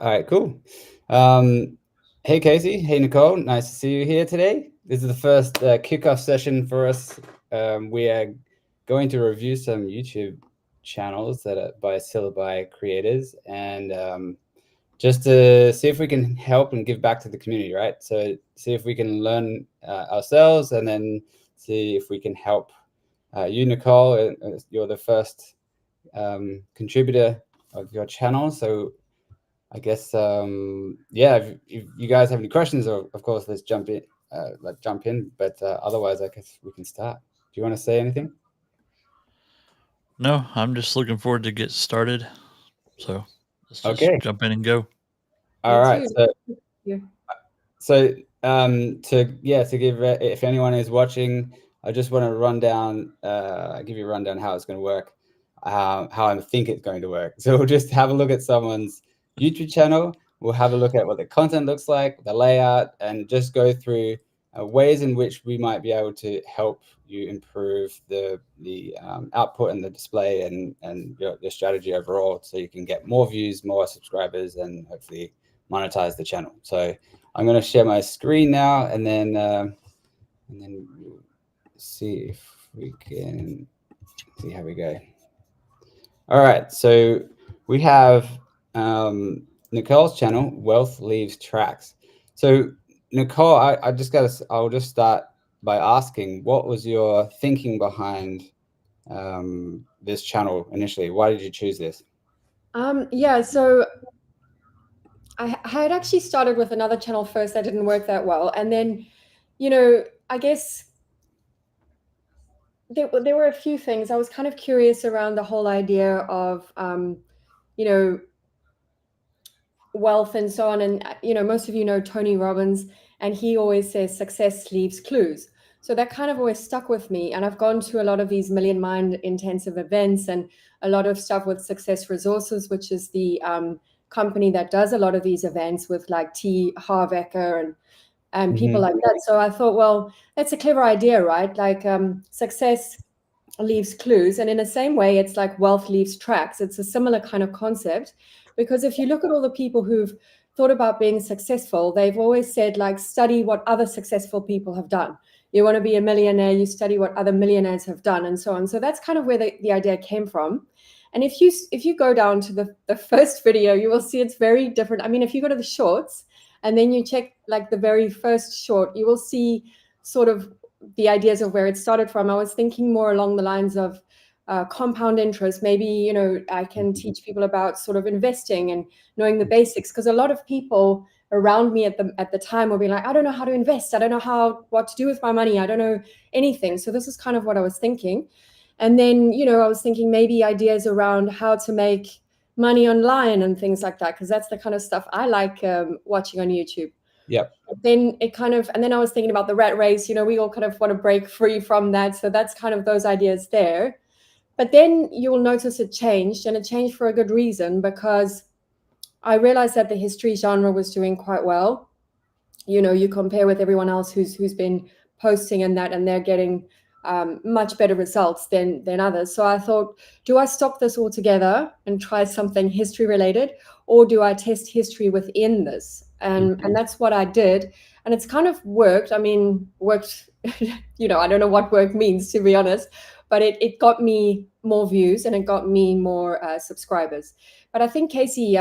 All right, cool. Hey, Casey. Hey, Nicole. Nice to see you here today. This is the first kickoff session for us. We are going to review some YouTube channels that are by Syllaby creators, and just to see if we can help and give back to the community, right? So see if we can learn ourselves, and then see if we can help you, Nicole. You're the first contributor of your channel, so I guess yeah. If you guys have any questions, or of course, let's jump in. But otherwise, I guess we can start. Do you want to say anything? No, I'm just looking forward to get started. So let's just Okay. jump in and go. All Me right. too. Yeah. So to give if anyone is watching, I just want to run down. Give you a rundown how it's going to work, how I think it's going to work. So we'll just have a look at someone's YouTube channel. We'll have a look at what the content looks like, the layout, and just go through ways in which we might be able to help you improve the output and the display and your strategy overall, so you can get more views, more subscribers, and hopefully monetize the channel. So I'm going to share my screen now, and then we'll see if we can see how we go. All right, so we have Nicole's channel, Wealth Leaves Tracks. So Nicole, I'll just start by asking, what was your thinking behind this channel initially? Why did you choose this? Yeah, so I had actually started with another channel first that didn't work that well. And then, I guess there were a few things. I was kind of curious around the whole idea of, wealth and so on. And, most of you know Tony Robbins, and he always says success leaves clues. So that kind of always stuck with me. And I've gone to a lot of these Million Mind intensive events and a lot of stuff with Success Resources, which is the company that does a lot of these events with like T. Harv Eker and people like that. So I thought, well, that's a clever idea, right? Like success leaves clues. And in the same way, it's like wealth leaves tracks. It's a similar kind of concept, because if you look at all the people who've thought about being successful, they've always said, like, study what other successful people have done. You want to be a millionaire, you study what other millionaires have done, and so on. So that's kind of where the idea came from. And if you go down to the first video, you will see it's very different. I mean, if you go to the shorts and then you check like the very first short, you will see sort of the ideas of where it started from. I was thinking more along the lines of compound interest. Maybe, I can teach people about sort of investing and knowing the basics, because a lot of people around me at the time will be like, I don't know how to invest. I don't know what to do with my money. I don't know anything. So this is kind of what I was thinking. And then, I was thinking maybe ideas around how to make money online and things like that, because that's the kind of stuff I like watching on YouTube. Yep. Then and then I was thinking about the rat race. We all kind of want to break free from that. So that's kind of those ideas there. But then you'll notice it changed, and it changed for a good reason, because I realized that the history genre was doing quite well. You compare with everyone else who's been posting and they're getting much better results than others. So I thought, do I stop this altogether and try something history related, or do I test history within this? And that's what I did, and it's kind of worked. I mean, worked. I don't know what work means, to be honest, but it got me more views and it got me more subscribers. But I think, Casey,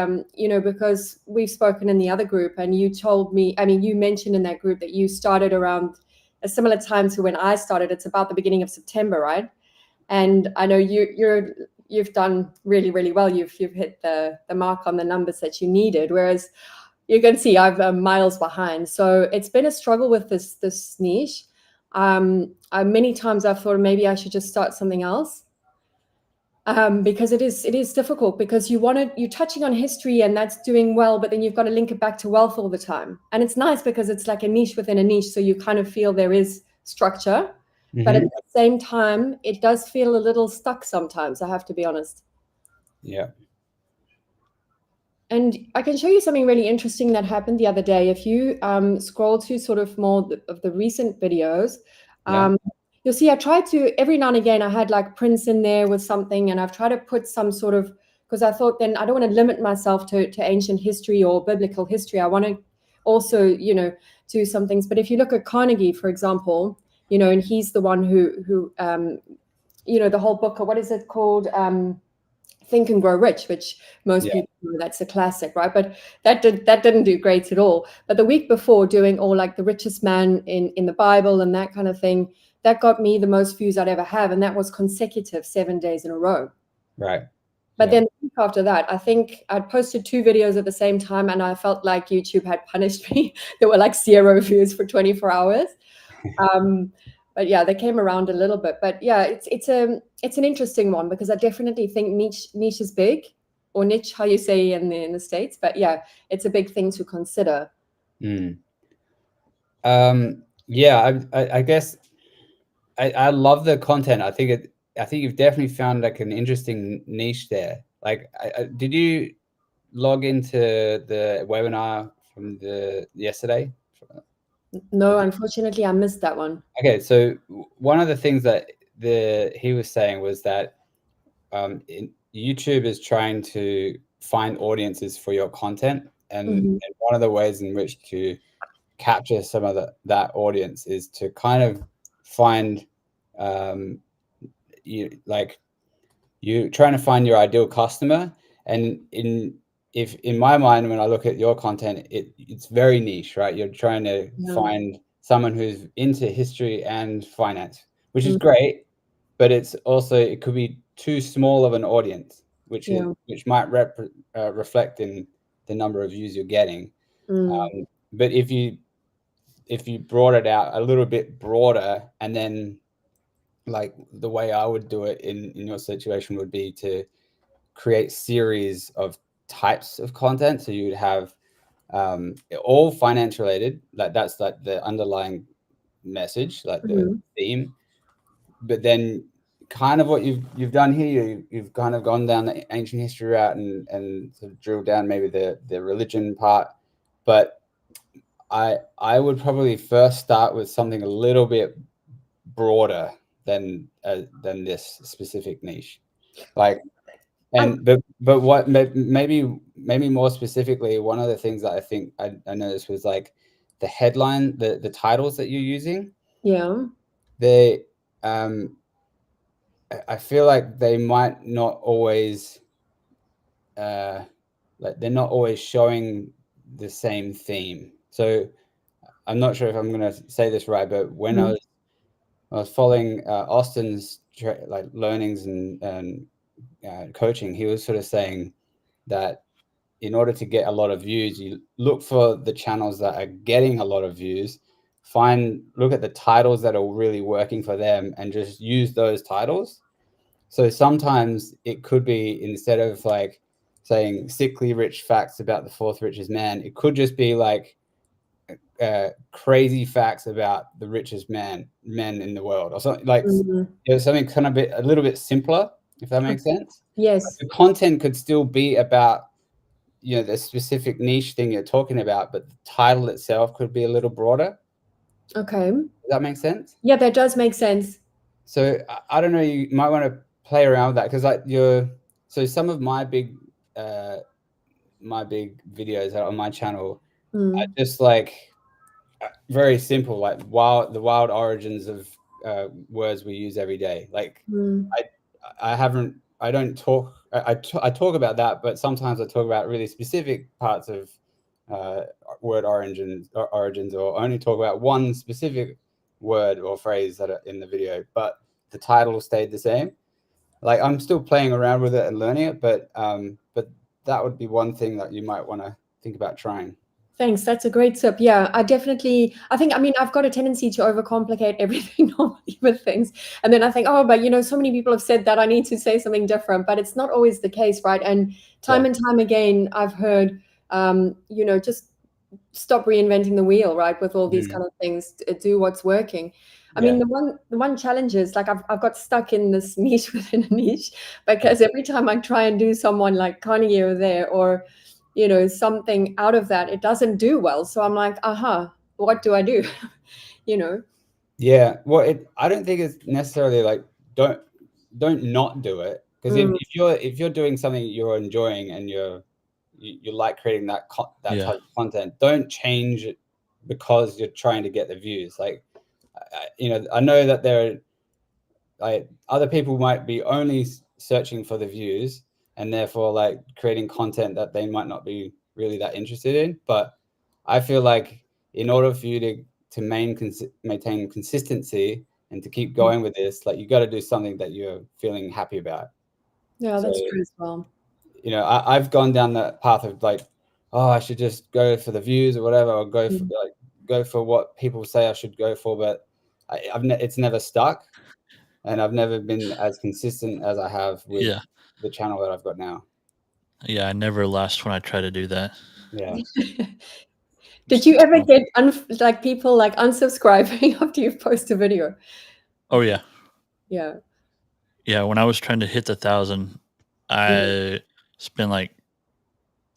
because we've spoken in the other group, and you told me, I mean, you mentioned in that group that you started around a similar time to when I started. It's about the beginning of September, right? And I know you've done really, really well. You've hit the mark on the numbers that you needed, whereas you can see I'm miles behind. So it's been a struggle with this niche. Many times I've thought maybe I should just start something else. Because it is difficult, because you're touching on history and that's doing well, but then you've got to link it back to wealth all the time. And it's nice because it's like a niche within a niche, so you kind of feel there is structure, but at the same time, it does feel a little stuck sometimes, I have to be honest. Yeah. And I can show you something really interesting that happened the other day. If you scroll to sort of more of the recent videos, you'll see I tried to, every now and again, I had like prints in there with something, and I've tried to put some sort of because I thought then I don't want to limit myself to ancient history or biblical history. I want to also, you know, do some things. But if you look at Carnegie, for example, you know, and he's the one who you know, the whole book, what is it called? Think and Grow Rich, which most Yeah. people know, that's a classic, right? But that didn't do great at all. But the week before, doing all like the richest man in the Bible and that kind of thing, that got me the most views I'd ever have, and that was consecutive 7 days in a row. Right. But Yeah. then the week after that, I think I'd posted 2 videos at the same time, and I felt like YouTube had punished me. There were like 0 views for 24 hours. But yeah, they came around a little bit. But yeah, it's an interesting one, because I definitely think niche is big, or niche, how you say in the States. But yeah, it's a big thing to consider. Yeah, I guess I love the content. I think you've definitely found like an interesting niche there. Like, did you log into the webinar from yesterday? No, unfortunately, I missed that one. Okay, so one of the things that he was saying was that YouTube is trying to find audiences for your content, and one of the ways in which to capture some of that audience is to kind of find you trying to find your ideal customer. And in my mind, when I look at your content, it's very niche, right? You're trying to find someone who's into history and finance, which is great, but it could be too small of an audience, which might reflect in the number of views you're getting. But if you brought it out a little bit broader, and then like the way I would do it in your situation would be to create series of types of content. So you would have all finance related, like that's like the underlying message, like the theme. But then kind of what you've done here, you've kind of gone down the ancient history route and sort of drilled down maybe the religion part. But I would probably first start with something a little bit broader than this specific niche, like. And but what maybe more specifically, one of the things that I think I noticed was like the headline, the titles that you're using. Yeah. They I feel like they might not always like they're not always showing the same theme. So I'm not sure if I'm going to say this right, but when I was following Austin's like learnings and coaching, he was sort of saying that in order to get a lot of views, you look for the channels that are getting a lot of views, look at the titles that are really working for them, and just use those titles. So sometimes it could be, instead of like saying sickly rich facts about the 4th richest man, it could just be like crazy facts about the richest men in the world, or something like something kind of a little bit simpler, if that makes sense. Yes. But the content could still be about, you know, the specific niche thing you're talking about, but the title itself could be a little broader. Okay. Does that make sense? Yeah, that does make sense. So I don't know, you might want to play around with that, because like so some of my big videos on my channel are just like very simple, like the wild origins of words we use every day. Like I don't talk. I talk about that, but sometimes I talk about really specific parts of word origins, or only talk about one specific word or phrase that are in the video, but the title stayed the same. Like, I'm still playing around with it and learning it, but that would be one thing that you might want to think about trying. Thanks. That's a great tip. Yeah, I think, I mean, I've got a tendency to overcomplicate everything normally with things. And then I think, oh, but, you know, so many people have said that I need to say something different, but it's not always the case, right? And time and time again, I've heard, you know, just stop reinventing the wheel, right? With all these kind of things, do what's working. I mean, the one challenge is, like, I've got stuck in this niche within a niche, because every time I try and do someone like Carnegie over there, or, you know, something out of that, it doesn't do well. So I'm like, what do I do? You know? Yeah. Well, I don't think it's necessarily like, don't not do it. Because if you're doing something you're enjoying and you like creating that type of content, don't change it because you're trying to get the views. Like, I know that there are, like, other people might be only searching for the views and therefore like creating content that they might not be really that interested in. But I feel like in order for you to maintain consistency and to keep going with this, like, you got to do something that you're feeling happy about. Yeah, that's true as well. I've gone down that path of like, oh, I should just go for the views or whatever, or go for what people say I should go for, but it's never stuck. And I've never been as consistent as I have with the channel that I've got now. Yeah, I never last when I try to do that. Yeah. Did you ever get people like unsubscribing after you've posted a video? Oh yeah. Yeah. Yeah, when I was trying to hit the 1,000, I spent like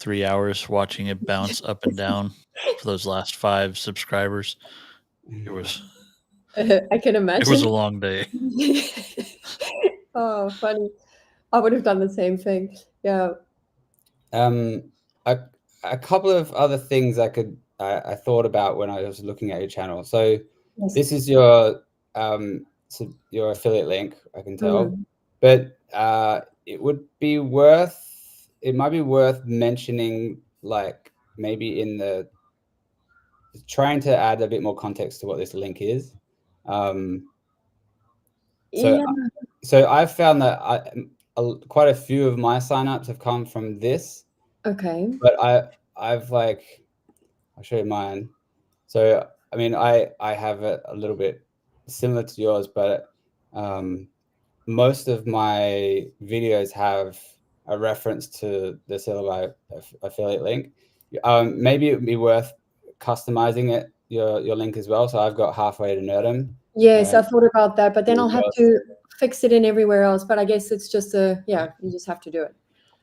3 hours watching it bounce up and down for those last 5 subscribers. It was I can imagine. It was a long day. Oh, funny. I would have done the same thing. Yeah. A couple of other things I thought about when I was looking at your channel. So this is your affiliate link, I can tell, but it might be worth mentioning, like, maybe trying to add a bit more context to what this link is. So I've found that quite a few of my signups have come from this. Okay. But I'll show you mine. So I mean, I have it a little bit similar to yours, but most of my videos have a reference to the Syllaby affiliate link. Maybe it would be worth customizing your link as well. So I've got Halfway to Nerdum. Yes, I thought about that, but then I'll have to fix it in everywhere else. But I guess it's just you just have to do it.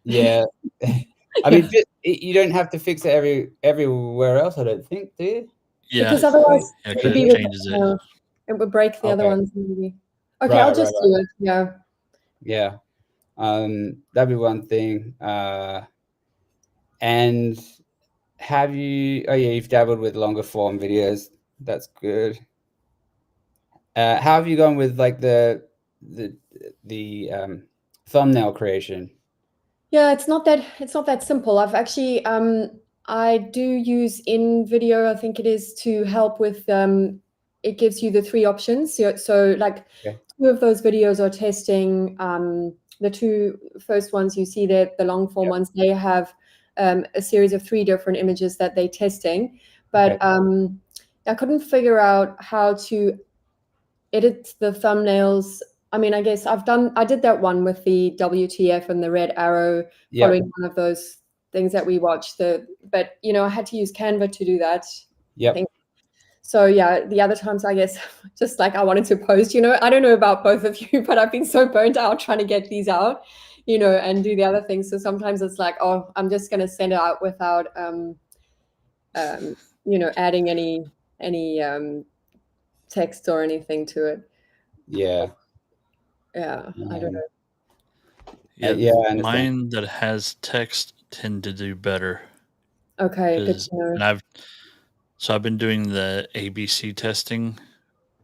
Yeah. I mean, you don't have to fix it everywhere else, I don't think, do you? Yeah. Because otherwise it changes it. It would break the other ones maybe. Okay, I'll just do it. Yeah. Yeah. That'd be one thing. And have you? Oh yeah, you've dabbled with longer form videos. That's good. How have you gone with like the thumbnail creation? Yeah, it's not that simple. I've actually I do use in video, I think it is, to help with it gives you the 3 options. So like 2 of those videos are testing the 2 first ones you see there, the long form ones, they have a series of 3 different images that they're testing. But I couldn't figure out how to edit the thumbnails. I mean, I guess I did that one with the WTF and the red arrow following one of those things that we watched. But I had to use Canva to do that. Yeah. So yeah, the other times, I guess, just like I wanted to post, I don't know about both of you, but I've been so burnt out trying to get these out, and do the other things. So sometimes it's like, oh, I'm just going to send it out without, adding any text or anything to it. Yeah. Yeah, I don't know. Yeah, mine that has text tend to do better. Okay, good to know. And I've been doing the ABC testing.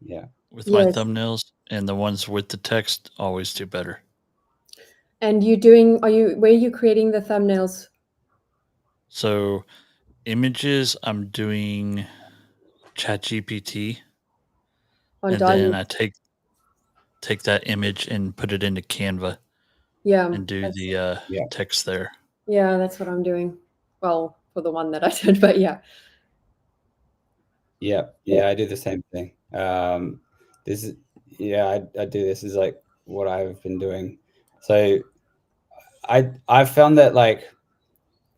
Yeah. With my thumbnails, and the ones with the text always do better. And where are you creating the thumbnails? So, images, I'm doing ChatGPT, and then I take that image and put it into Canva. Yeah. And do the text there. Yeah, that's what I'm doing. Well, for the one that I did, but yeah. Yeah, I do the same thing. I do this is like what I've been doing. So I found that like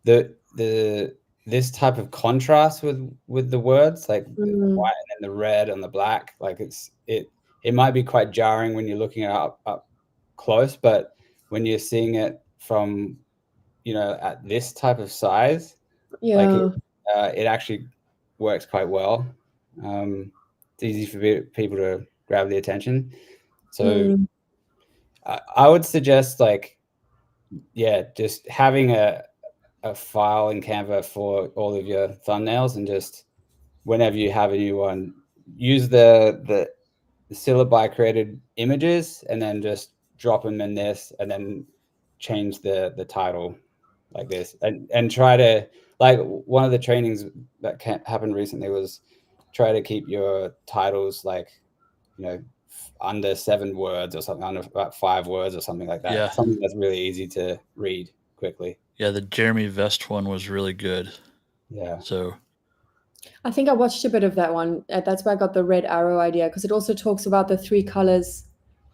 this type of contrast with the words, like the white and the red and the black, like it might be quite jarring when you're looking at up close, but when you're seeing it from at this type of size, like it actually works quite well. It's easy for people to grab the attention. So I would suggest just having a file in Canva for all of your thumbnails, and just whenever you have a new one, use the Syllaby created images and then just drop them in this, and then change the title like this, and try to, like, one of the trainings that happened recently was try to keep your titles under 7 words or something, under about 5 words or something like that. Yeah. Something that's really easy to read quickly. Yeah, the Jeremy Vest one was really good. Yeah. So I think I watched a bit of that one. That's where I got the red arrow idea, because it also talks about the 3 colors.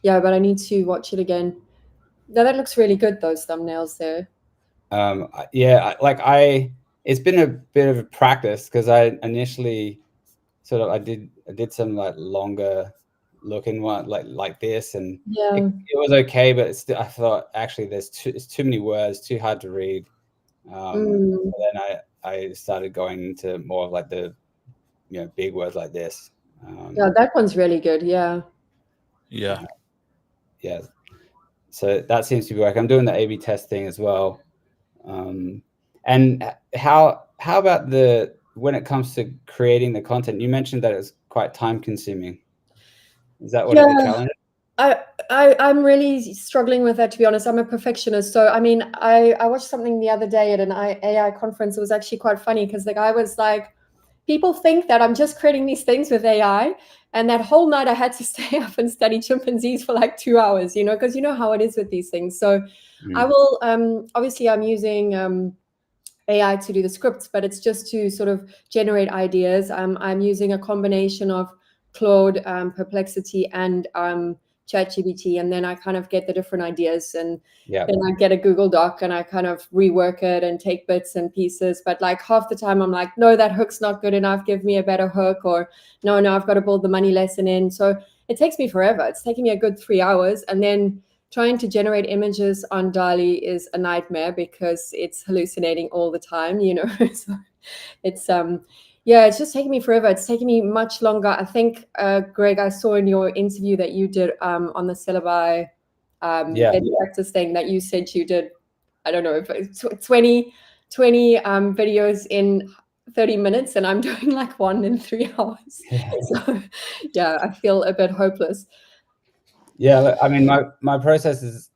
Yeah, but I need to watch it again. No, that looks really good, those thumbnails there. It's been a bit of a practice, because I initially I did some like longer looking one like this, and it was okay, but I thought actually it's too many words, too hard to read. And then I started going into more of like the big words like this. Yeah, that one's really good. Yeah. Yeah. So that seems to be working. I'm doing the A/B test thing as well. And how about when it comes to creating the content? You mentioned that it's quite time consuming. Is that what the challenge? I'm really struggling with that, to be honest. I'm a perfectionist. So, I mean, I watched something the other day at an AI conference. It was actually quite funny, because the guy was like, people think that I'm just creating these things with AI. And that whole night I had to stay up and study chimpanzees for like 2 hours, because you know how it is with these things. So I will, obviously I'm using AI to do the scripts, but it's just to sort of generate ideas. I'm using a combination of Claude, Perplexity, and ChatGPT, and then I kind of get the different ideas, and then I get a Google Doc and I kind of rework it and take bits and pieces. But like half the time I'm like, no, that hook's not good enough. Give me a better hook. Or no, I've got to build the money lesson in. So it takes me forever. It's taking me a good 3 hours. And then trying to generate images on DALL-E is a nightmare, because it's hallucinating all the time, So it's it's just taking me forever. It's taking me much longer. I think, Greg, I saw in your interview that you did on the Syllaby practice thing, that you said you did, I don't know, if 20 videos in 30 minutes, and I'm doing like 1 in 3 hours. So I feel a bit hopeless. Yeah, I mean, my process is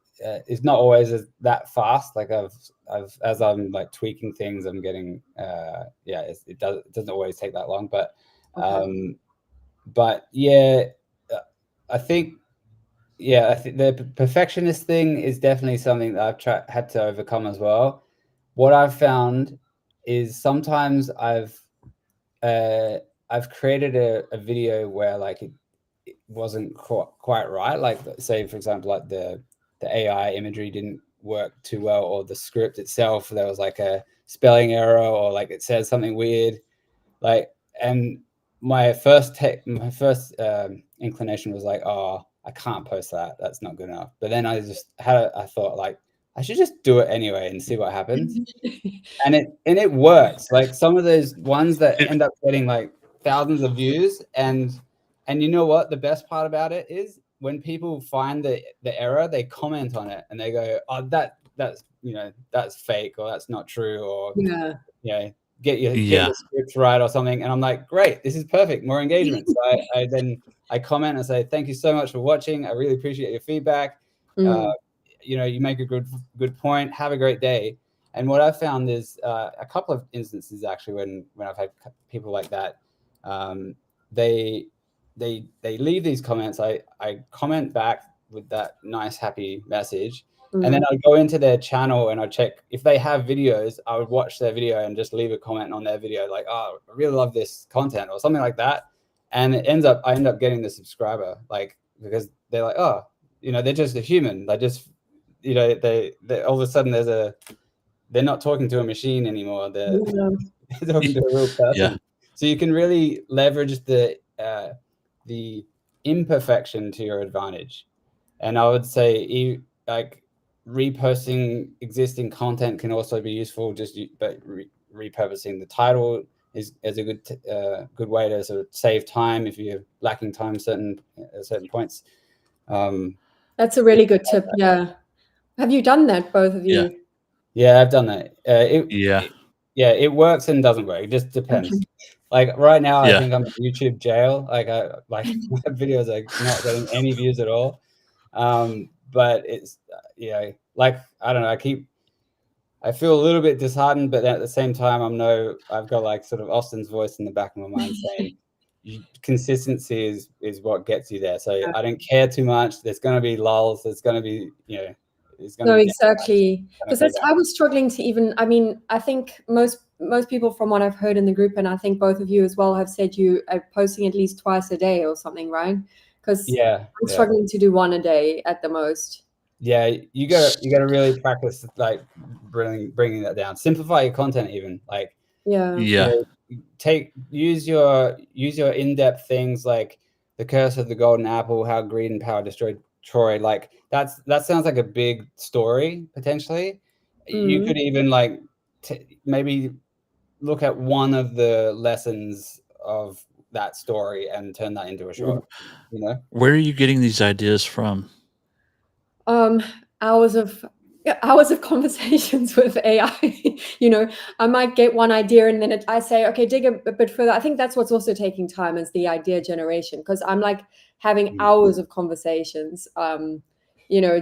not always that fast. Like as I'm like tweaking things, I'm getting it doesn't always take that long. But I think the perfectionist thing is definitely something that I've had to overcome as well. What I've found is sometimes I've created a video where like it wasn't quite right. Like, say for example, like the AI imagery didn't work too well, or the script itself, there was like a spelling error, or like it says something weird. Like, and my first inclination was like, oh, I can't post that. That's not good enough. But then I thought like, I should just do it anyway and see what happens. and it works. Like some of those ones that end up getting like thousands of views, and you know what the best part about it is, when people find the error, they comment on it and they go, oh, that's fake, or that's not true, or get your scripts right or something. And I'm like, great, this is perfect, more engagement. So I comment and say, thank you so much for watching. I really appreciate your feedback. You make a good point. Have a great day. And what I found is a couple of instances actually when I've had people like that, they leave these comments. I comment back with that nice happy message, and then I'd go into their channel and I'd check if they have videos. I would watch their video and just leave a comment on their video like, oh, I really love this content, or something like that. And I end up getting the subscriber, like, because they're like, oh, they're just a human. They just, they all of a sudden they're not talking to a machine anymore. They're talking to a real person. So you can really leverage the imperfection to your advantage. And I would say like reposting existing content can also be useful. But repurposing the title is a good way to sort of save time if you're lacking time certain points. That's a really good tip. Yeah. Have you done that, both of you? Yeah, I've done that. It works and doesn't work. It just depends. Okay. Like right now, I Yeah. think I'm in YouTube jail. Like my videos are not getting any views at all. But it's like I don't know. I feel a little bit disheartened, but at the same time, I've got like sort of Austin's voice in the back of my mind saying consistency is what gets you there. So I don't care too much. There's going to be lulls. There's going to be it's going No, to be exactly. Because that's, I was struggling to even, I mean, I think most people from what I've heard in the group, and I think both of you as well have said you are posting at least twice a day or something, right? Because I'm struggling to do one a day at the most. Yeah, you got to really practice like bringing that down. Simplify your content even. Like use your in-depth things like the curse of the golden apple, how greed and power destroyed Troy. Like that sounds like a big story potentially. You could even like maybe look at one of the lessons of that story and turn that into a short. Where are you getting these ideas from? Hours of conversations with AI. I might get one idea and then I say, okay, dig a bit further. I think that's what's also taking time, is the idea generation, because I'm like having hours of conversations,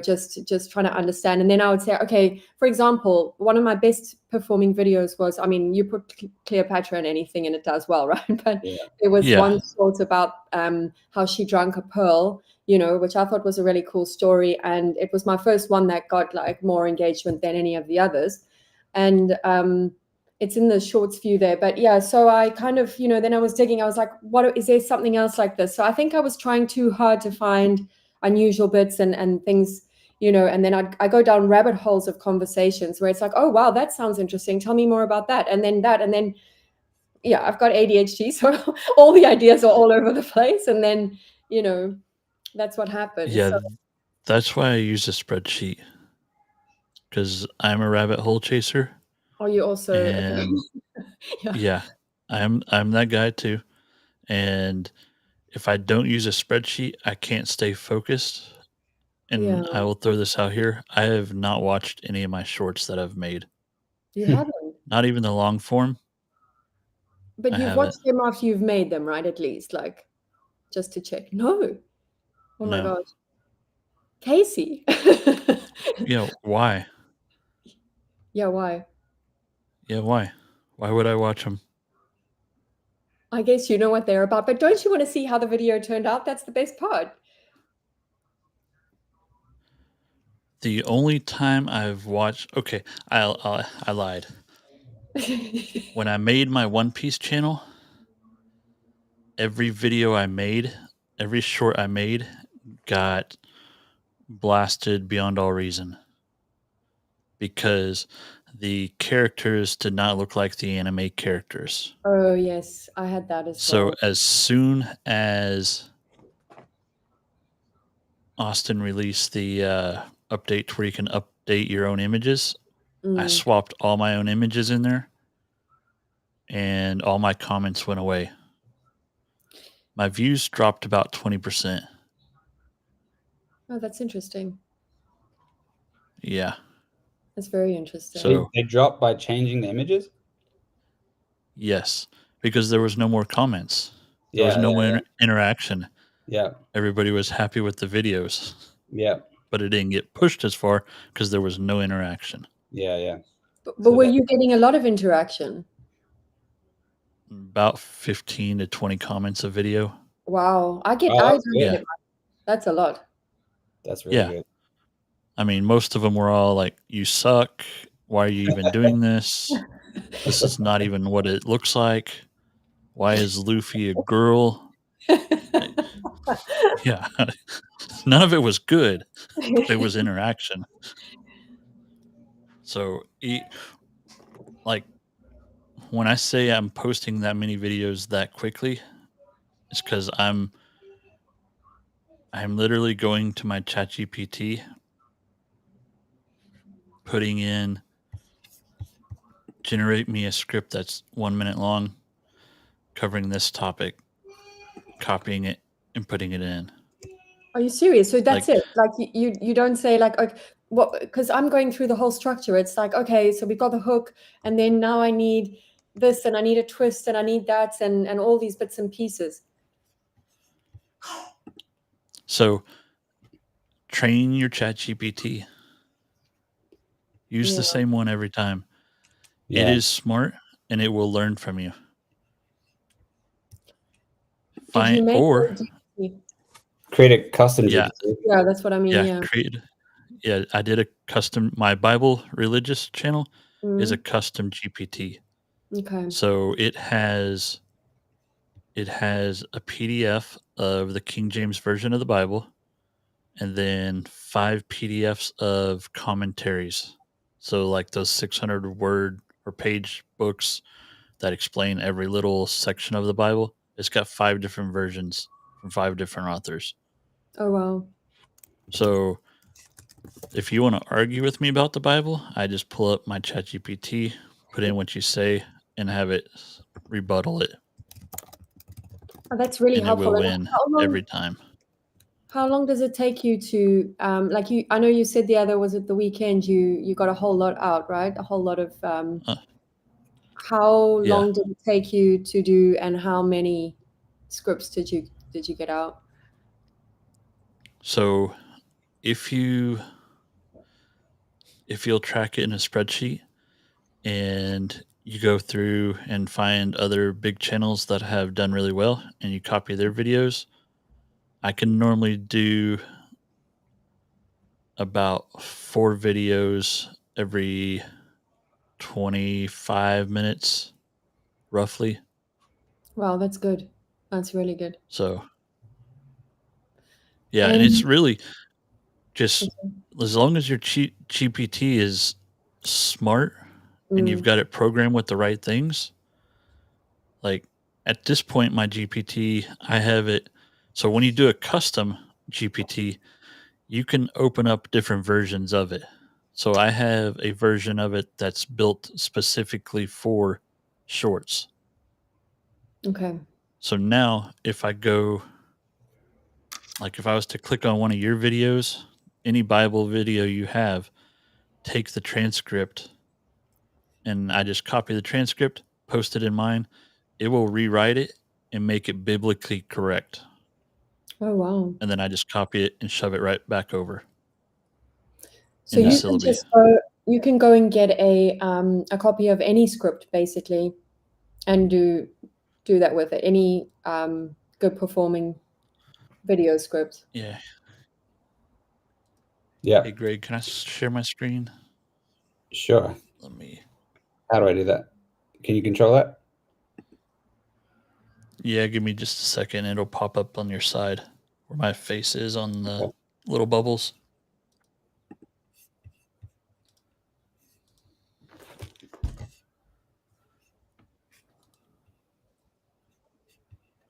just trying to understand. And then I would say, okay, for example, one of my best performing videos was, I mean, you put Cleopatra in anything and it does well, right? But it was one short about how she drank a pearl, which I thought was a really cool story. And it was my first one that got like more engagement than any of the others. And it's in the shorts view there. But yeah, so I kind of, then I was digging, I was like, is there something else like this? So I think I was trying too hard to find unusual bits and things, and then I go down rabbit holes of conversations where it's like, oh, wow, that sounds interesting. Tell me more about that. And then I've got ADHD. So all the ideas are all over the place. And then, that's what happens. Yeah, that's why I use a spreadsheet, because I'm a rabbit hole chaser. Oh, you also? And I'm that guy too. And if I don't use a spreadsheet, I can't stay focused. And I will throw this out here: I have not watched any of my shorts that I've made. You haven't? Not even the long form. But you've watched them after you've made them, right? At least, like, just to check. No. Oh my gosh. Casey. Yeah, why? Yeah, why? Yeah, why? Why would I watch them? I guess you know what they're about, but don't you want to see how the video turned out? That's the best part. The only time I've watched, okay, I lied. When I made my One Piece channel, every video I made, every short I made, got blasted beyond all reason, because the characters did not look like the anime characters. Oh yes, I had that as well. So as soon as Austin released the update where you can update your own images, I swapped all my own images in there, and all my comments went away. My views dropped about 20%. Oh, that's interesting. Yeah. That's very interesting. So they dropped by changing the images? Yes, because there was no more comments. There was no more interaction. Yeah. Everybody was happy with the videos. Yeah. But it didn't get pushed as far because there was no interaction. Yeah. But were you getting a lot of interaction? About 15 to 20 comments a video. Wow. That's a lot. That's really good. I mean, most of them were all like, "You suck. Why are you even doing this? This is not even what it looks like. Why is Luffy a girl?" Yeah. None of it was good, but it was interaction. So, like, when I say I'm posting that many videos that quickly, it's because I'm literally going to my ChatGPT, putting in, generate me a script that's 1 minute long, covering this topic, copying it and putting it in. Are you serious? So that's Like- it. Like you don't say like, okay, what? Because I'm going through the whole structure. It's like, okay, so we've got the hook, and then now I need this, and I need a twist, and I need that, and all these bits and pieces. So train your ChatGPT. Use Yeah. the same one every time. Yeah. It is smart and it will learn from you. Did you make Or GPT? Create a custom Yeah. GPT. Yeah, that's what I mean. yeah, Yeah. I did a custom. My Bible religious channel is a Mhm. custom GPT. Okay. So it has a PDF of the King James version of the Bible, and then 5 PDFs of commentaries. So like those 600 word or page books that explain every little section of the Bible. It's got 5 different versions from 5 different authors. Oh wow. So if you want to argue with me about the Bible, I just pull up my ChatGPT, put in what you say, and have it rebuttal it, Oh, that's really and it helpful. will And win every time. how long does it take you to like you? I know you said the other was at the weekend. You got a whole lot out, right? A whole lot of. How Yeah. long did it take you to do, and how many scripts did you get out? So if you'll track it in a spreadsheet and you go through and find other big channels that have done really well and you copy their videos, I can normally do about 4 videos every 25 minutes, roughly. Wow, that's good. That's really good. So, yeah, and it's really just as long as your GPT is smart and you've got it programmed with the right things. Like at this point, my GPT, I have it. So when you do a custom GPT, you can open up different versions of it. So I have a version of it that's built specifically for shorts. Okay. So now if I go, like if I was to click on one of your videos, any Bible video you have, take the transcript and I just copy the transcript, post it in mine, it will rewrite it and make it biblically correct. Oh wow. And then I just copy it and shove it right back over. So into you can Syllaby. just go and get a copy of any script basically, and do that with it. Any good performing video script. Yeah. Yeah. Hey, Greg, can I share my screen? Sure. Let me. How do I do that? Can you control that? Yeah, give me just a second. It'll pop up on your side where my face is on the little bubbles.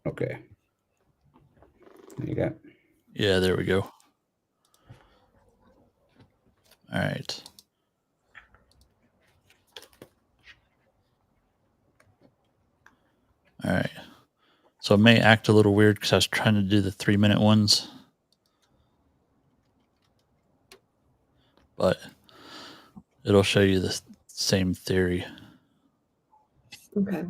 Okay. There you go. Yeah, there we go. All right. All right. So it may act a little weird because I was trying to do the 3-minute ones. But it'll show you the same theory. Okay.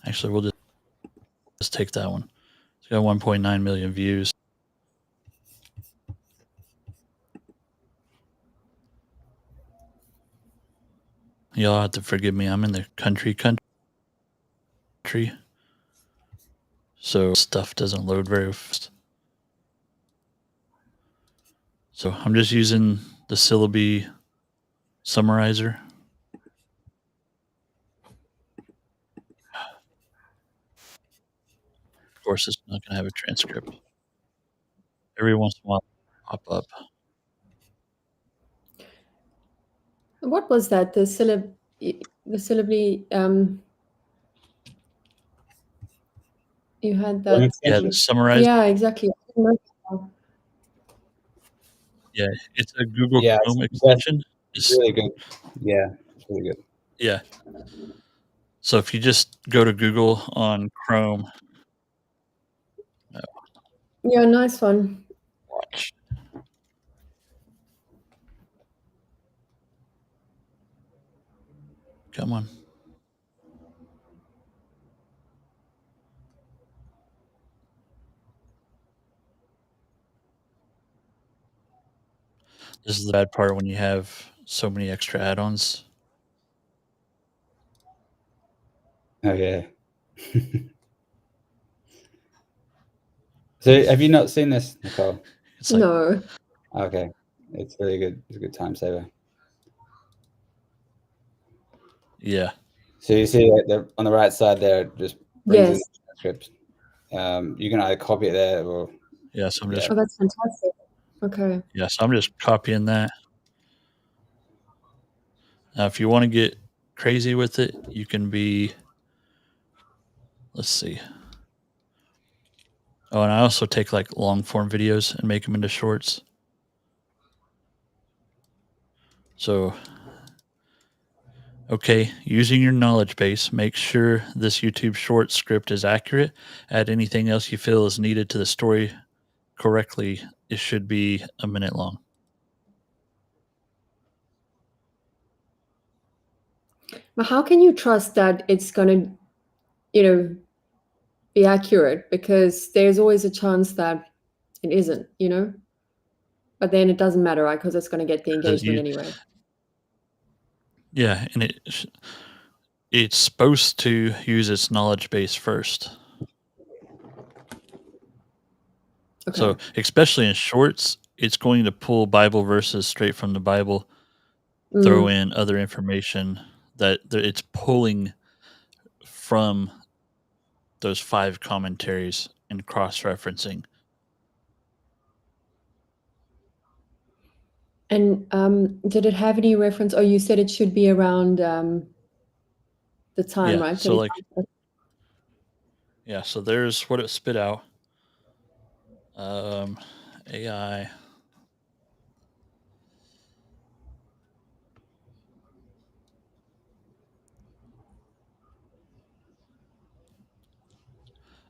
Actually, we'll just take that one. It's got 1.9 million views. Y'all have to forgive me. I'm in the country. So stuff doesn't load very fast. So I'm just using the Syllaby summarizer. Of course, it's not going to have a transcript. Every once in a while, pop up. What was that? The Syllaby. You had that. Yeah, the summarizer. Yeah, exactly. Yeah, it's a Google Yeah, Chrome extension. It's really good. Yeah, it's really good. Yeah. So if you just go to Google on Chrome Yeah, nice one. Watch. Come on. This is the bad part when you have so many extra add-ons. Oh yeah. So have you not seen this, Nicole? It's like, No. Okay, it's really good. It's a good time saver. yeah, So you see on the right side there, it just brings in Yes. the transcript. You can either copy it there or yeah. So I'm just, Oh, that's fantastic. Okay. yeah. So I'm just copying that. Now, if you want to get crazy with it, you can be. Let's see. Oh, and I also take like long form videos and make them into shorts. So, okay, using your knowledge base, make sure this YouTube short script is accurate. Add anything else you feel is needed to the story correctly. It should be a minute long. But how can you trust that it's gonna, be accurate? Because there's always a chance that it isn't, But then it doesn't matter, right? Because it's gonna get the engagement anyway. Yeah, and it's supposed to use its knowledge base first. Okay. So, especially in shorts, it's going to pull Bible verses straight from the Bible, throw in other information that it's pulling from those 5 commentaries and cross-referencing. And did it have any reference? Oh, you said it should be around the time, Yeah, right? so like 35. yeah, so there's what it spit out. AI.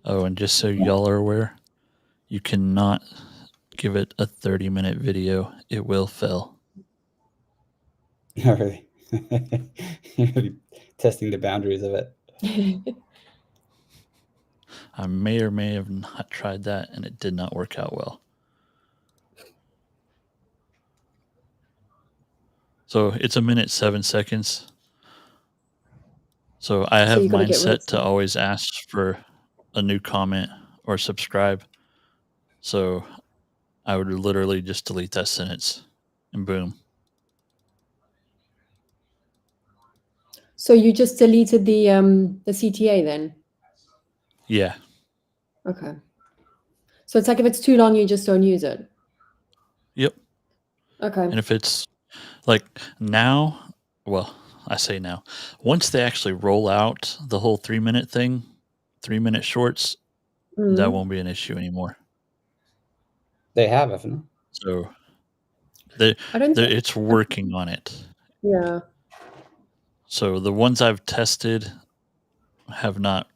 Oh, and just so y'all are aware, you cannot give it a 30-minute video. It will fail. not really. You're really testing the boundaries of it. I may or may have not tried that, and it did not work out well. So it's 1:07. So I have you gotta mine get rid of set to some. always ask for a new comment or subscribe. So I would literally just delete that sentence and boom. So you just deleted the CTA then? Yeah. Okay. So it's like if it's too long, you just don't use it. Yep. Okay. And if it's like now, well, I say now, once they actually roll out the whole 3-minute thing, 3-minute shorts, that won't be an issue anymore. They have, haven't they? So I don't think, it's working on it. yeah. So the ones I've tested have not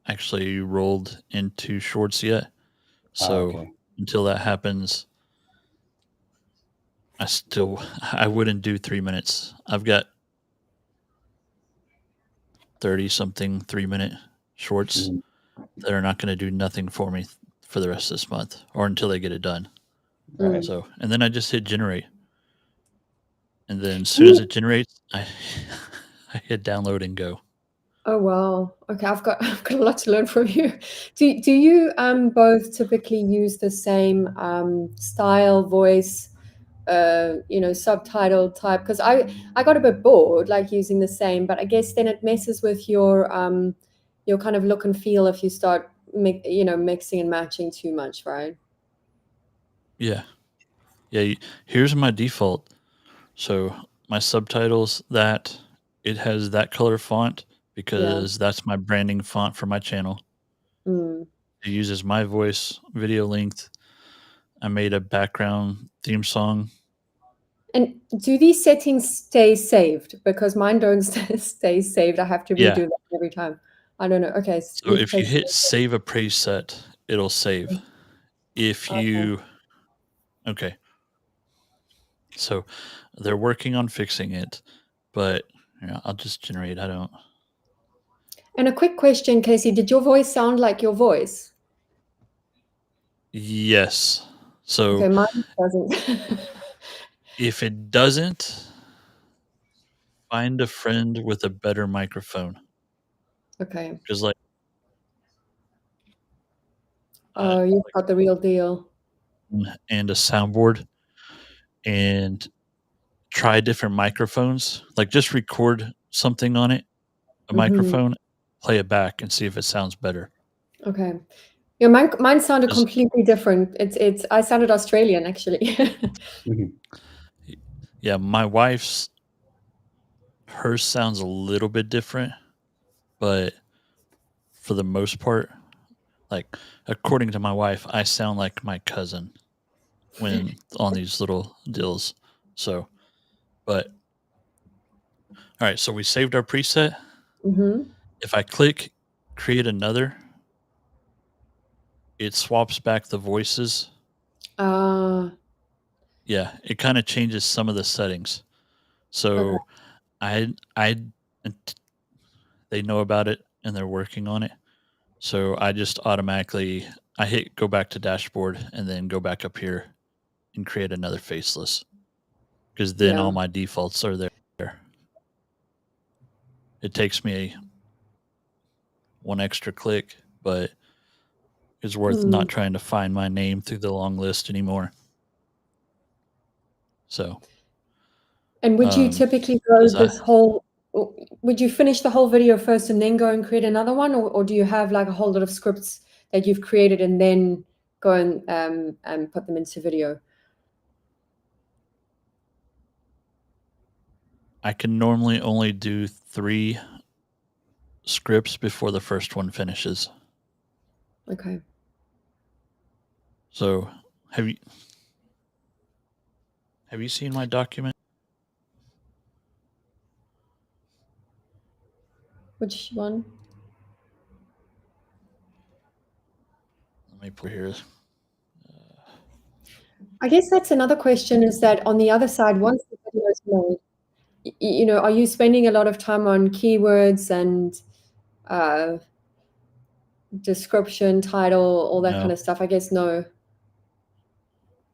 actually rolled into shorts yet. So Okay. until that happens, I wouldn't do 3 minutes. I've got 30 something 3-minute shorts Mm. that are not going to do nothing for me for the rest of this month or until they get it done. Right. So, and then I just hit generate. And then as Do soon as you- it generates, I hit download and go. Oh wow. Okay, I've got a lot to learn from you. Do you both typically use the same style, voice, subtitle type? Because I got a bit bored like using the same, but I guess then it messes with your kind of look and feel if you start mixing and matching too much, right? Yeah. Yeah. Here's my default. So my subtitles, that it has that color font because that's my branding font for my channel. Mm. It uses my voice, video length. I made a background theme song. And do these settings stay saved? Because mine don't stay saved. I have to Yeah. redo that every time. I don't know. Okay. So if you hit save a preset, it'll save. if you okay. So they're working on fixing it, but I'll just generate. I don't. And a quick question, Casey, did your voice sound like your voice? Yes. So Okay, mine doesn't. if it doesn't, find a friend with a better microphone. Okay. Because like, Oh, you've got the real deal. And a soundboard, and try different microphones. Like just record something on it, a microphone, play it back, and see if it sounds better. Okay. Yeah, mine sounded completely different. It's I sounded Australian actually. Yeah, my wife's hers sounds a little bit different, but for the most part, like according to my wife, I sound like my cousin when on these little deals. So, but all right, so we saved our preset. If I click create another, it swaps back the voices. Yeah, it kind of changes some of the settings. So I they know about it and they're working on it. So I just automatically I hit go back to dashboard and then go back up here and create another faceless, because then all my defaults are there. It takes me one extra click, but it's worth not trying to find my name through the long list anymore. So, and would you typically go this whole? Would you finish the whole video first and then go and create another one, or do you have like a whole lot of scripts that you've created and then go and put them into video? I can normally only do 3 scripts before the first one finishes. Okay. So, have you seen my document? Which one? Let me put here. I guess that's another question, is that on the other side, once the video is made, are you spending a lot of time on keywords and description, title, all that kind of stuff? I guess no.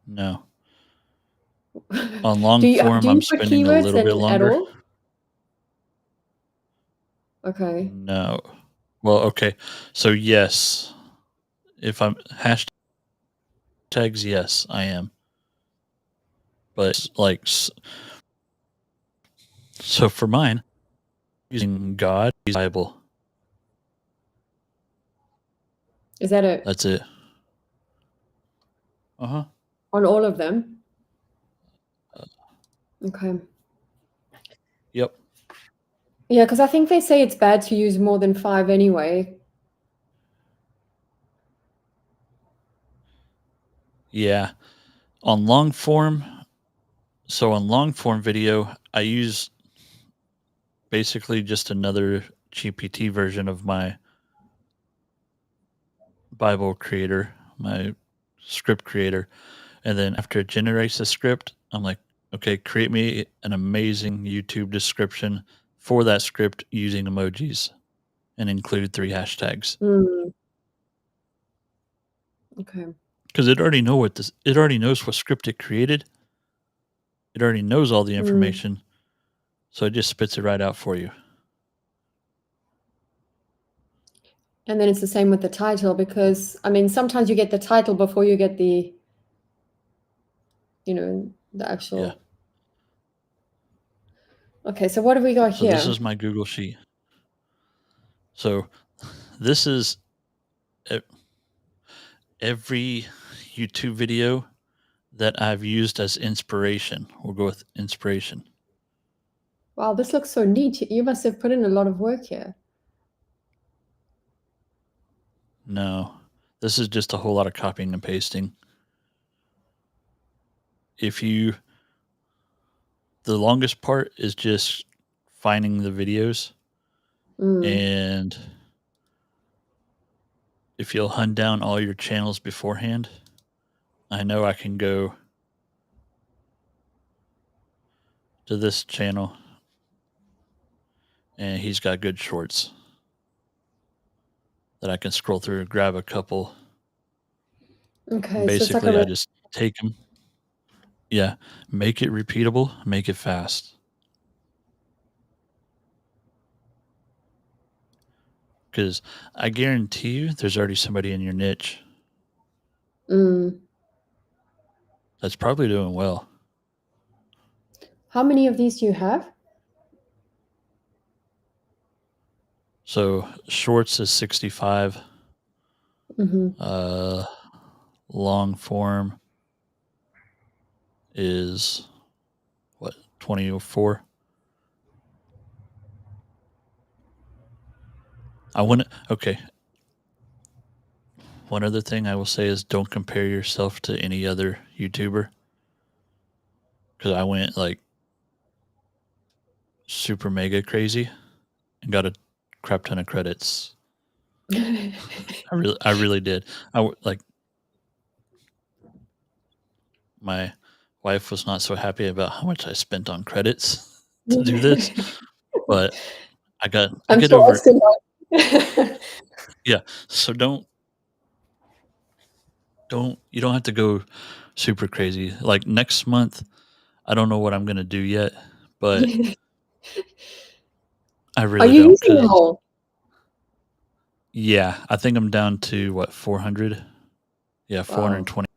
No. On long form, I'm spending a little bit longer. At all? Okay. No. Well, okay. So yes, if I'm hashtags, yes, I am. But like, so for mine, using God, Bible. Is that it? That's it. On all of them? Okay. Yep. Yeah, because I think they say it's bad to use more than 5 anyway. Yeah. On long form, so on long form video, I use basically just another GPT version of my Bible creator, my script creator. And then after it generates the script, I'm like, okay, create me an amazing YouTube description for that script using emojis and include 3 hashtags. Okay. Because it already knows what script it created. It already knows all the information. So it just spits it right out for you. And then it's the same with the title, because I mean, sometimes you get the title before you get the, the actual. Yeah. Okay, so what have we got here? So this is my Google Sheet. So this is every YouTube video that I've used as inspiration. We'll go with inspiration. Wow, this looks so neat. You must have put in a lot of work here. No, this is just a whole lot of copying and pasting. The longest part is just finding the videos. And if you'll hunt down all your channels beforehand, I know I can go to this channel and he's got good shorts that I can scroll through and grab a couple. Okay, Basically, so I just take them. Yeah, make it repeatable, make it fast. Because I guarantee you there's already somebody in your niche that's probably doing well. How many of these do you have? So shorts is 65. Long form is what, 24? Okay. One other thing I will say is don't compare yourself to any other YouTuber. Because I went like super mega crazy and got a crap ton of credits. I really did. My wife was not so happy about how much I spent on credits to do this, but I get sure over it. Yeah. So you don't have to go super crazy. Like next month, I don't know what I'm gonna do yet, but I Are really you don't. using them all? Yeah, I think I'm down to what, 400? Yeah, 429.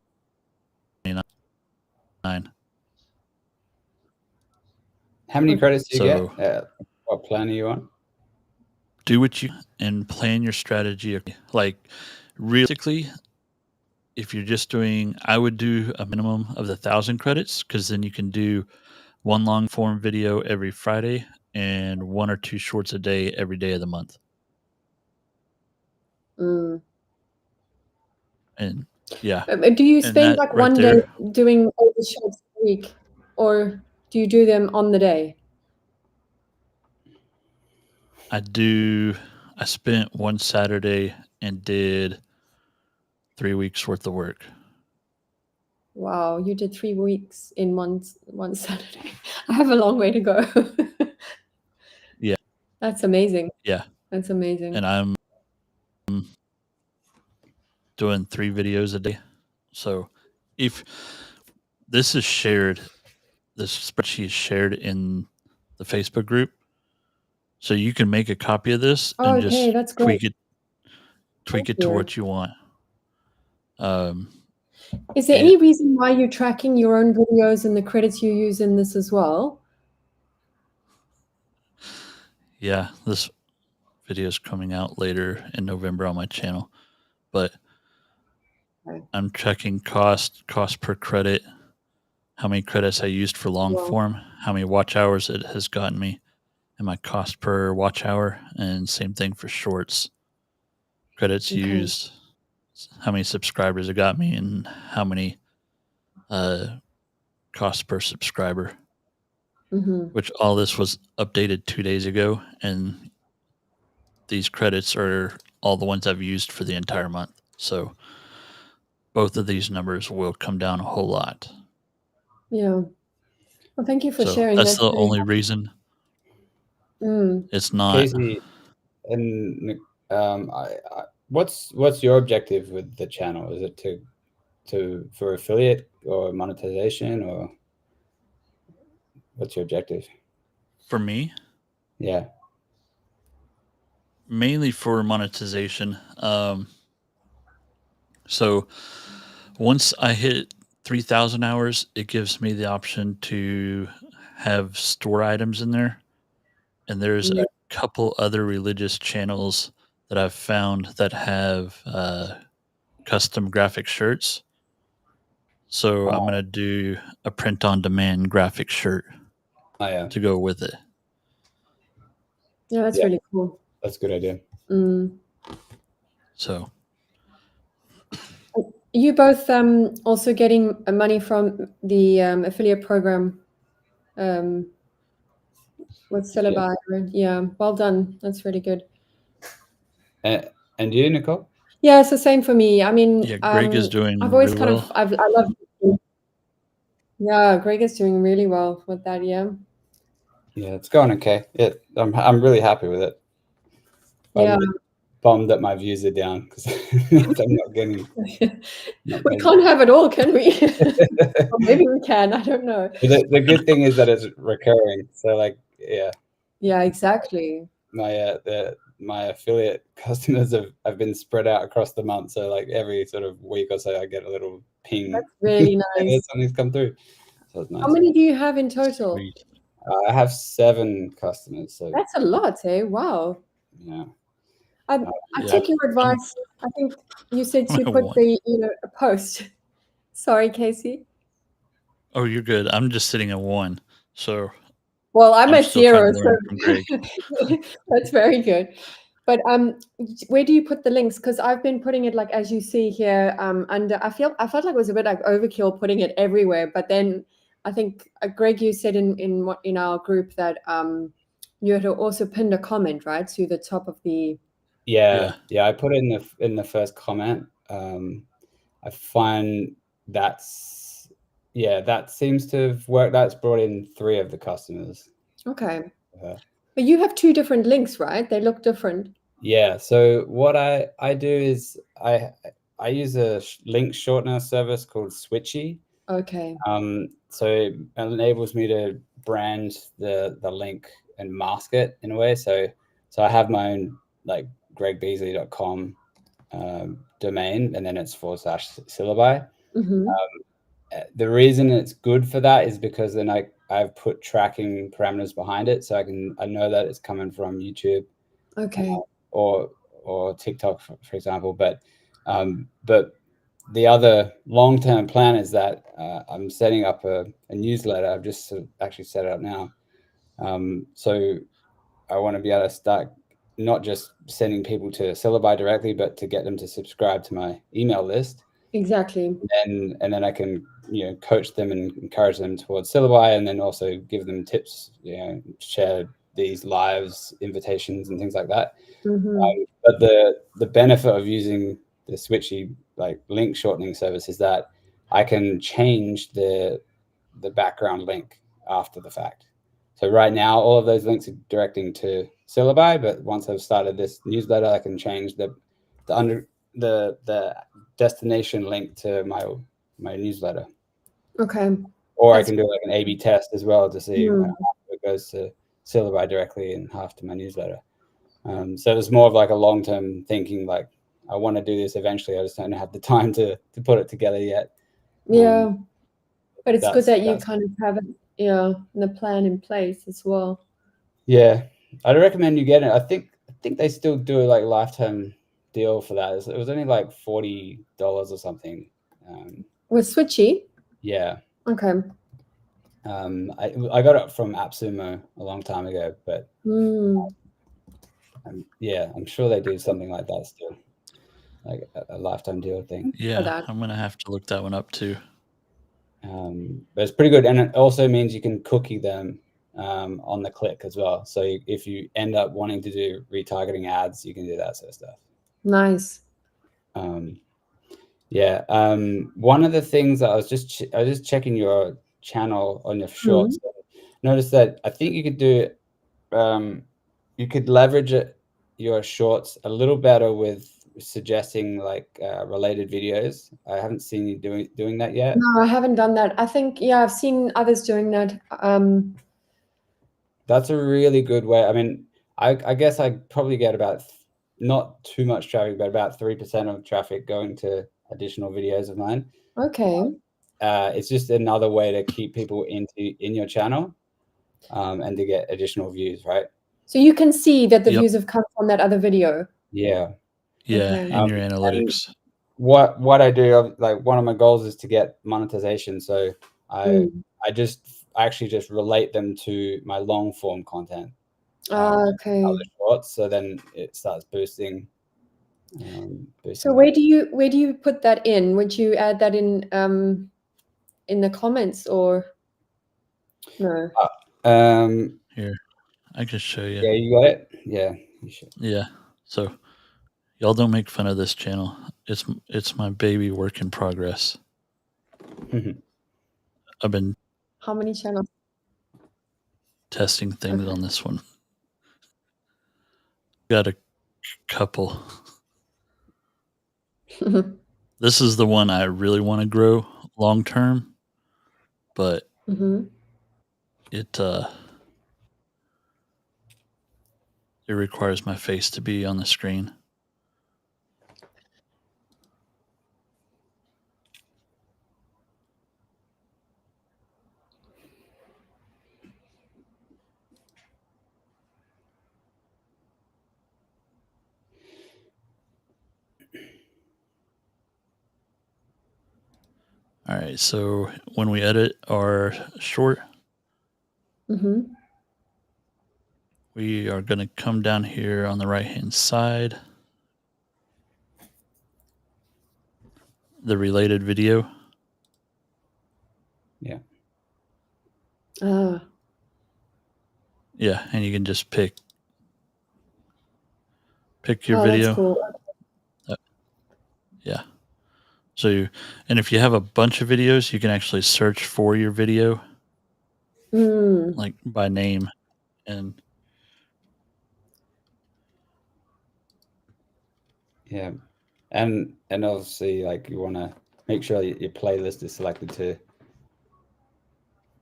How many credits do you So get? What plan are you on? do what you and plan your strategy. Like realistically, if you're just doing, I would do a minimum of 1,000 credits because then you can do one long form video every Friday and 1 or 2 shorts a day every day of the month. And yeah. Do you spend like one day doing all the shorts a week, or do you do them on the day? I spent one Saturday and did 3 weeks worth of work. Wow, you did 3 weeks in one Saturday. I have a long way to go. Yeah. That's amazing. Yeah. That's amazing. And I'm doing 3 videos a day. So if this is shared, this spreadsheet is shared in the Facebook group. So you can make a copy of this and just that's great. tweak it to what you want. Is there any reason why you're tracking your own videos and the credits you use in this as well? Yeah, this video is coming out later in November on my channel, but I'm checking cost per credit, how many credits I used for long form, how many watch hours it has gotten me, and my cost per watch hour, and same thing for shorts. Credits used, how many subscribers it got me, and how many cost per subscriber. Which all this was updated 2 days ago, and these credits are all the ones I've used for the entire month. So both of these numbers will come down a whole lot. Yeah. Well, thank you for sharing. That's the only reason. It's not. Casey, and what's your objective with the channel? Is it for affiliate or monetization, or what's your objective? For me? Yeah. Mainly for monetization. So once I hit 3,000 hours, it gives me the option to have store items in there. And there's a couple other religious channels that I've found that have custom graphic shirts. So I'm going to do a print on demand graphic shirt to go with it. Yeah, that's really cool. That's a good idea. So you both also getting money from the affiliate program with Syllaby? Yeah, well done. That's really good. And you, Nicole? Yeah, it's the same for me. I mean, Yeah, Greg is doing I've always really kind well. of I love. Yeah, Greg is doing really well with that. Yeah. Yeah, it's going okay. I'm really happy with it. Yeah. I'm bummed that my views are down because I'm not getting. We can't have it all, can we? Or maybe we can. I don't know. The good thing is that it's recurring. So like, yeah. Yeah, exactly. My affiliate customers have been spread out across the month. So like every sort of week or so, I get a little ping. That's really nice. Something's come through. So it's nice. How many do you have in total? Sweet. I have 7 customers. So That's a lot, eh? Wow. yeah. I Yeah. take your advice. I think you said to put the a post. Sorry, Casey. Oh, you're good. I'm just sitting at 1. So Well, I'm at still trying 0. to learn from Greg. That's very good. But where do you put the links? Because I've been putting it like as you see here under. I felt like it was a bit like overkill putting it everywhere. But then I think Greg, you said in our group that you had also pinned a comment right to the top of the. Yeah. I put it in the first comment. I find that seems to have worked. That's brought in 3 of the customers. Okay. But you have 2 different links, right? They look different. Yeah. So what I do is I use a link shortener service called Switchy. Okay. So it enables me to brand the link and mask it in a way. So I have my own like gregbeazley.com domain, and then it's /Syllaby. The reason it's good for that is because then I've put tracking parameters behind it, so I know that it's coming from YouTube, okay, or TikTok, for example. But the other long-term plan is that I'm setting up a newsletter. I've just actually set it up now. So I want to be able to start not just sending people to Syllaby directly, but to get them to subscribe to my email list. Exactly. And then I can coach them and encourage them towards Syllaby, and then also give them tips, share these lives, invitations, and things like that. But the benefit of using the Switchy like link shortening service is that I can change the background link after the fact. So right now, all of those links are directing to Syllaby, but once I've started this newsletter, I can change the destination link to my newsletter. Okay. Or I can do like an A/B test as well to see half of it goes to Syllaby directly and half to my newsletter. So it's more of like a long-term thinking, like I want to do this eventually. I just don't have the time to put it together yet. Yeah. But it's good that you kind of have it, the plan in place as well. Yeah. I'd recommend you get it. I think they still do like a lifetime deal for that. It was only like $40 or something. With Switchy? Yeah. Okay. I got it from AppSumo a long time ago, but yeah, I'm sure they do something like that still, like a lifetime deal thing. Yeah, I'm gonna have to look that one up too. But it's pretty good, and it also means you can cookie them on the click as well. So if you end up wanting to do retargeting ads, you can do that sort of stuff. Nice. Yeah. One of the things that I was just checking your channel on your shorts. Noticed that I think you could do you could leverage your shorts a little better with suggesting like related videos. I haven't seen you doing that yet. No, I haven't done that. I think I've seen others doing that. That's a really good way. I mean, I guess I probably get about not too much traffic, but about 3% of traffic going to additional videos of mine. Okay. It's just another way to keep people in your channel, and to get additional views, right? So you can see that the views have come from that other video. Yeah. Yeah, in your analytics. What I do, like one of my goals is to get monetization. So I actually just relate them to my long form content. Okay. Shorts, so then it starts boosting. So where do you put that in? Would you add that in the comments or no? Here, I can show you. Yeah, you got it. Yeah, you should. Yeah. So Y'all don't make fun of this channel. It's my baby work in progress. I've been How many channels? testing things Okay. on this one. Got a couple. This is the one I really want to grow long term, but it requires my face to be on the screen. All right, so when we edit our short, we are going to come down here on the right-hand side, the related video. Yeah. Yeah, and you can just pick your video. That's cool. Yeah. So and if you have a bunch of videos, you can actually search for your video, like by name, and yeah, and obviously, like, you want to make sure your playlist is selected too.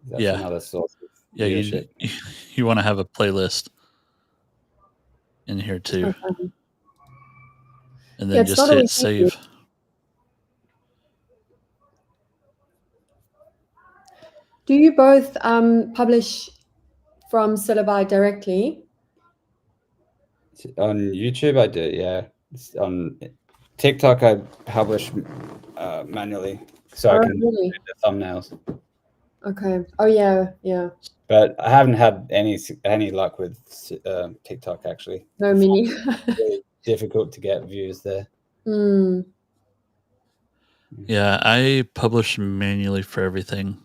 That's another source of viewership. You want to have a playlist in here too, and then just hit save. Do you both publish from Syllaby directly? On YouTube, I do, yeah. On TikTok, I publish manually, so I can do the thumbnails. Okay. Oh yeah, yeah. But I haven't had any luck with TikTok, actually. No mini. Really difficult to get views there. Yeah, I publish manually for everything.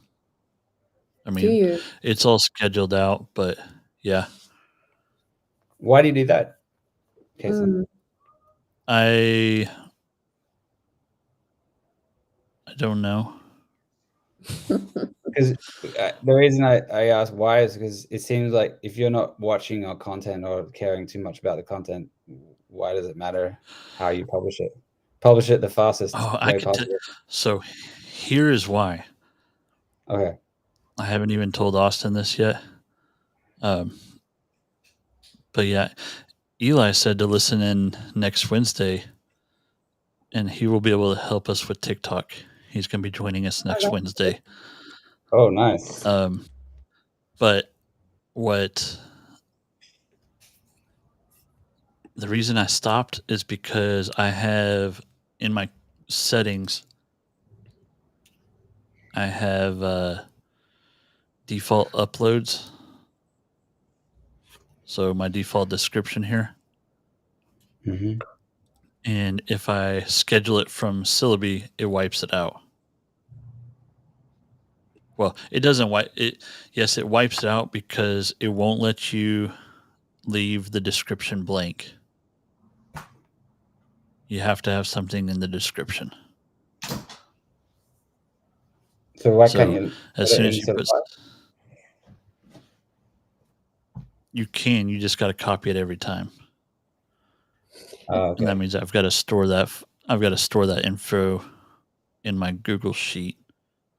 I mean, it's all scheduled out, but yeah. Why do you do that? I don't know. Because the reason I ask why is because it seems like if you're not watching our content or caring too much about the content, why does it matter how you publish it? Publish it the fastest way possible. So here is why. Okay. I haven't even told Austin this yet. But yeah, Eli said to listen in next Wednesday, and he will be able to help us with TikTok. He's going to be joining us next Wednesday. Oh, nice. But the reason I stopped is because I have in my settings, I have default uploads. So my default description here. And if I schedule it from Syllaby, it wipes it out. Well, it doesn't wipe it. Yes, it wipes it out because it won't let you leave the description blank. You have to have something in the description. So why can't you? As soon as you put, you can. You just got to copy it every time. Okay. And that means I've got to store that. I've got to store that info in my Google Sheet,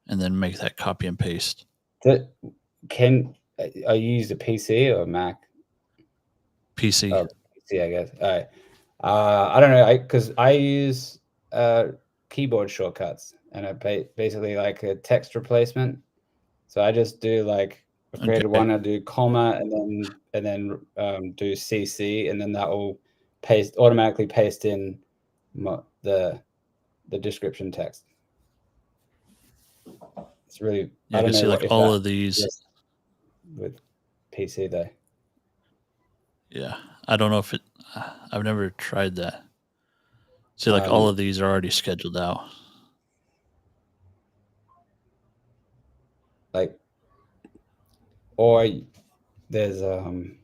and then make that copy and paste. Can I use a PC or a Mac? PC. PC, I guess. All right. I don't know, because I use keyboard shortcuts, and I basically like a text replacement. So I just do like I've created one. I do comma and then do CC, and then that will automatically paste in the description text. It's really I don't know. See, like all of these with PC though. Yeah, I don't know if it. I've never tried that. See, like all of these are already scheduled out. Like, or there's an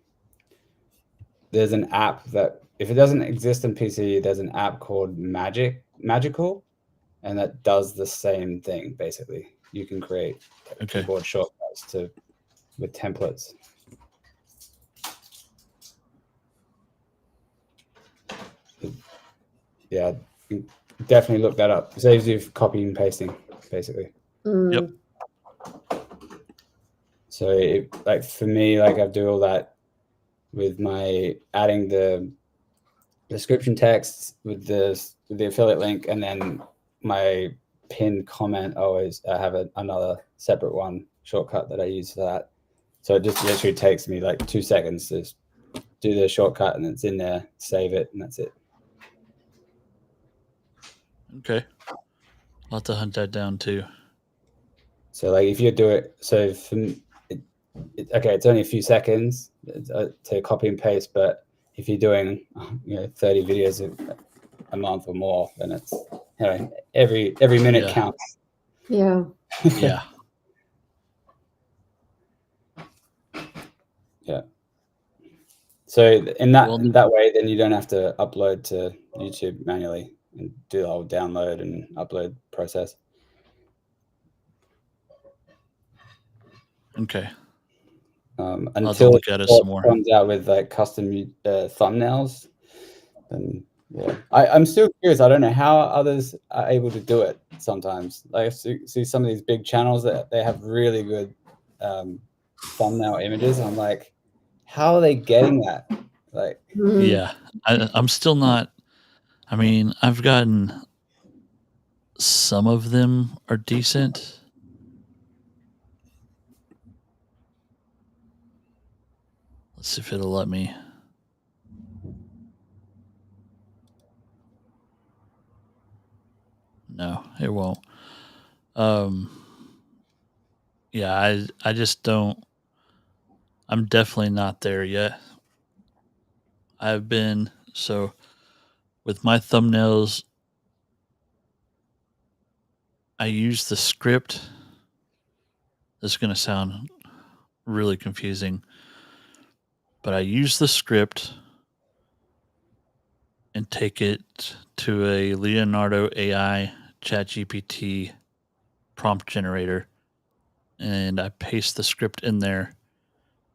app that if it doesn't exist on PC, there's an app called Magical, and that does the same thing. Basically, you can create keyboard shortcuts with templates. Yeah, definitely look that up. It saves you copying and pasting, basically. Yep. So, like for me, like I do all that with my adding the description text with the affiliate link, and then my pinned comment. Always I have another separate one shortcut that I use for that. So it just literally takes me like 2 seconds to do the shortcut, and it's in there, save it, and that's it. Okay. I'll have to hunt that down too. So like if you do it, so okay, it's only a few seconds to copy and paste, but if you're doing 30 videos a month or more, then it's every minute counts. Yeah. Yeah. Yeah. So in that way, then you don't have to upload to YouTube manually and do the whole download and upload process. Okay. Until look at it some more. Comes out with like custom thumbnails, and yeah, I'm still curious. I don't know how others are able to do it. Sometimes, like I see some of these big channels that they have really good thumbnail images, and I'm like, how are they getting that? Like, yeah, I'm still not. I mean, I've gotten some of them are decent. Let's see if it'll let me. No, it won't. Yeah, I just don't. I'm definitely not there yet. I've been so with my thumbnails. I use the script. This is going to sound really confusing, but I use the script and take it to a Leonardo AI ChatGPT prompt generator, and I paste the script in there.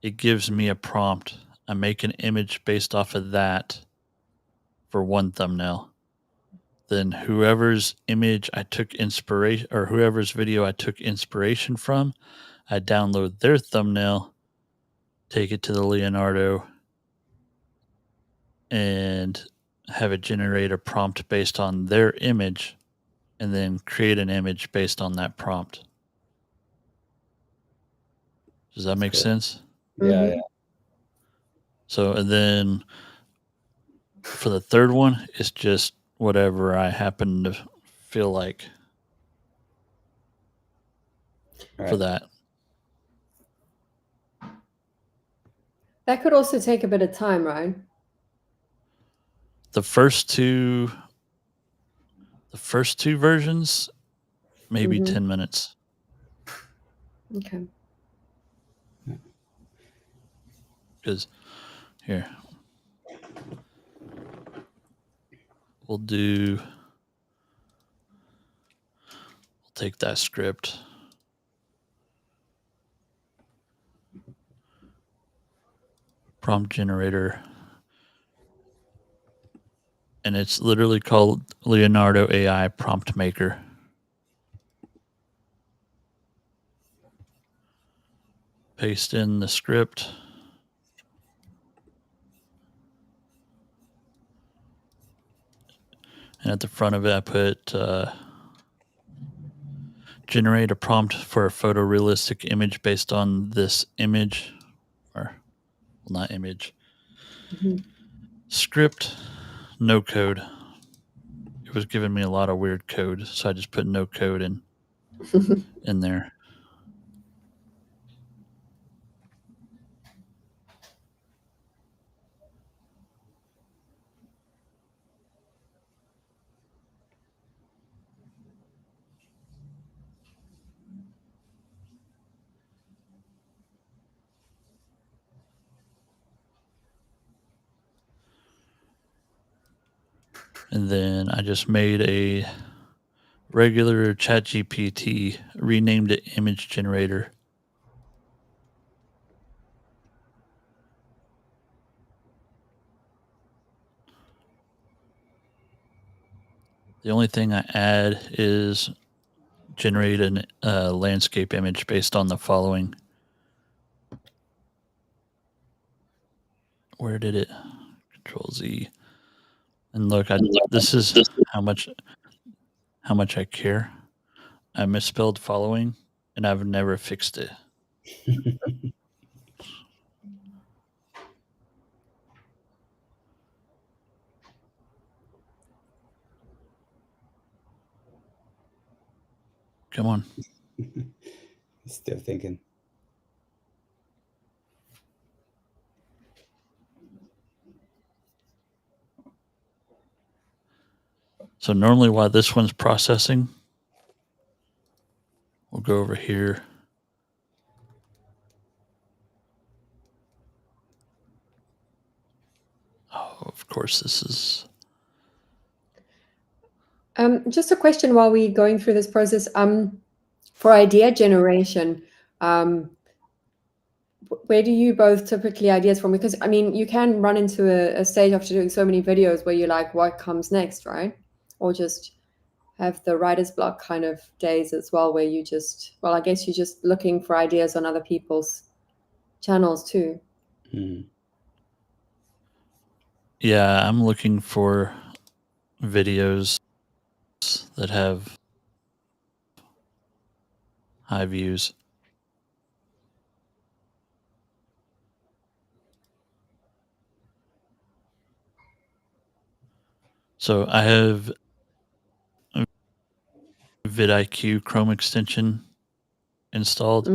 It gives me a prompt. I make an image based off of that for one thumbnail. Then whoever's image I took inspiration, or whoever's video I took inspiration from, I download their thumbnail, take it to the Leonardo, and have it generate a prompt based on their image, and then create an image based on that prompt. Does that make sense? Yeah, yeah. So, and then for the third one, it's just whatever I happen to feel like for that. That could also take a bit of time, right? The first two versions, maybe 10 minutes. Okay. Because here, we'll take that script. Prompt generator. And it's literally called Leonardo AI Prompt Maker. Paste in the script. And at the front of it, I put generate a prompt for a photorealistic image based on this image, or well, not image. Script, no code. It was giving me a lot of weird code, so I just put no code in there. And then I just made a regular ChatGPT, renamed it image generator. The only thing I add is generate a landscape image based on the following. Where did it? Control Z. And look, this is how much I care. I misspelled following, and I've never fixed it. Come on. Still thinking. So normally while this one's processing, we'll go over here. Oh, of course, this is... Just a question while we're going through this process. For idea generation, where do you both typically ideas from? Because I mean, you can run into a stage after doing so many videos where you're like, what comes next, right? Or just have the writer's block kind of days as well, where you just, well, I guess you're just looking for ideas on other people's channels too. Yeah, I'm looking for videos that have high views. So I have a vidIQ Chrome extension installed.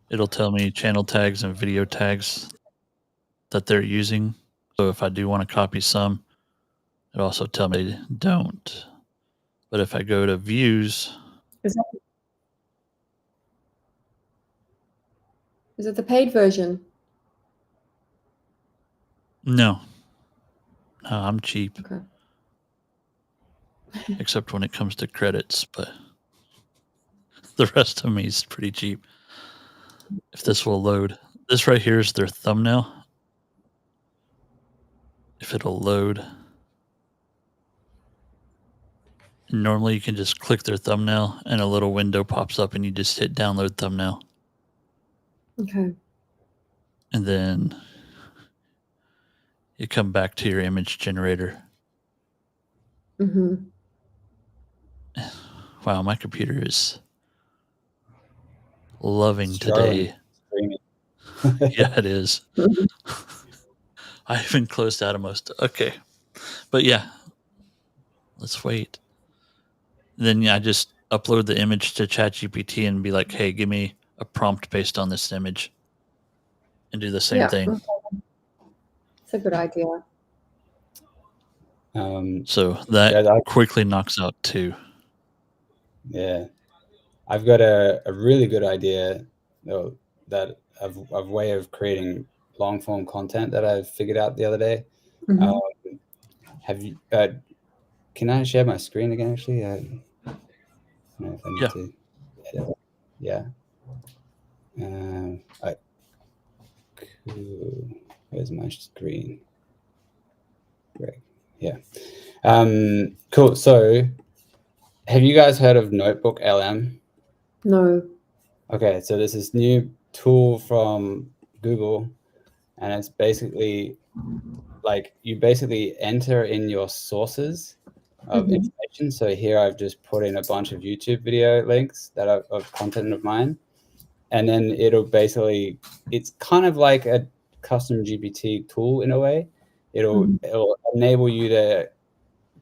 It'll tell me channel tags and video tags that they're using. So if I do want to copy some, it also tells me don't. But if I go to views, Is it the paid version? no, I'm cheap. Okay. Except when it comes to credits, but the rest of me is pretty cheap. If this will load. This right here is their thumbnail. If it'll load. Normally you can just click their thumbnail and a little window pops up and you just hit download thumbnail. Okay. And then you come back to your image generator. Mm-hmm. Wow, my computer is loving today. Yeah, it is. I even closed out of most. Okay. But yeah, let's wait. Then I just upload the image to ChatGPT and be like, hey, give me a prompt based on this image. And do the same thing. Okay. It's a good idea. So that quickly knocks out 2. Yeah. I've got a really good idea though, that of way of creating long form content that I figured out the other day. Mm-hmm. Have you? Can I share my screen again? Actually, I don't know if I need to. Edit. Yeah. Cool. Where's my screen? Great. Yeah. Cool. So, have you guys heard of Notebook LM? No. Okay, so there's this new tool from Google, and it's basically like you basically enter in your sources of information. So here I've just put in a bunch of YouTube video links that are of content of mine, and then it'll basically, it's kind of like a custom GPT tool in a way. It'll enable you to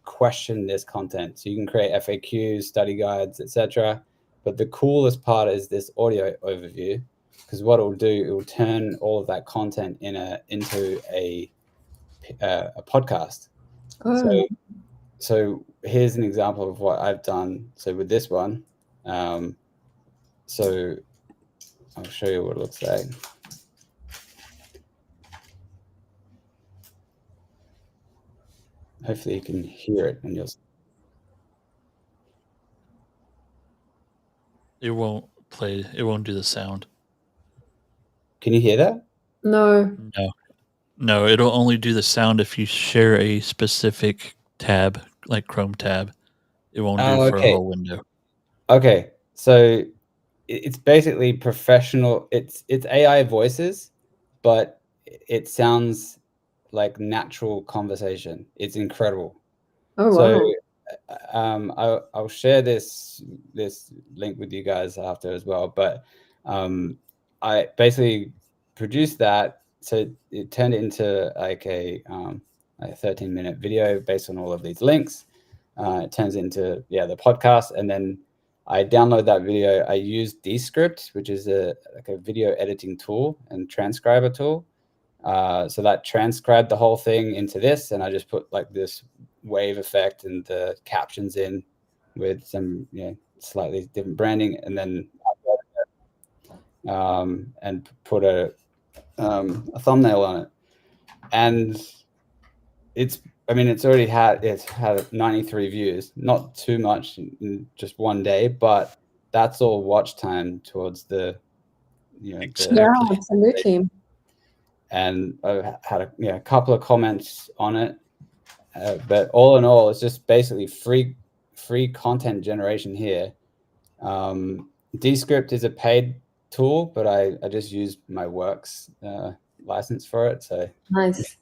question this content, so you can create FAQs, study guides, etc. But the coolest part is this audio overview, because what it'll do, it will turn all of that content into a podcast. Oh. So here's an example of what I've done. So with this one, so I'll show you what it looks like. Hopefully you can hear it and you'll. It won't play. It won't do the sound. Can you hear that? No. No, it'll only do the sound if you share a specific tab, like Chrome tab. It won't do for a whole window. Okay, so it's basically professional. It's AI voices, but it sounds like natural conversation. It's incredible. Oh, So wow. I'll share this link with you guys after as well. But I basically produced that, so it turned it into like a 13-minute video based on all of these links. It turns into the podcast, and then I download that video. I use Descript, which is like a video editing tool and transcriber tool. So that transcribed the whole thing into this, and I just put like this wave effect and the captions in with some slightly different branding, and then and put a thumbnail on it. And it's already had 93 views, not too much in just one day, but that's all watch time towards the absolutely. And I've had a couple of comments on it, but all in all, it's just basically free content generation here. Descript is a paid tool, but I just use my works license for it. So nice.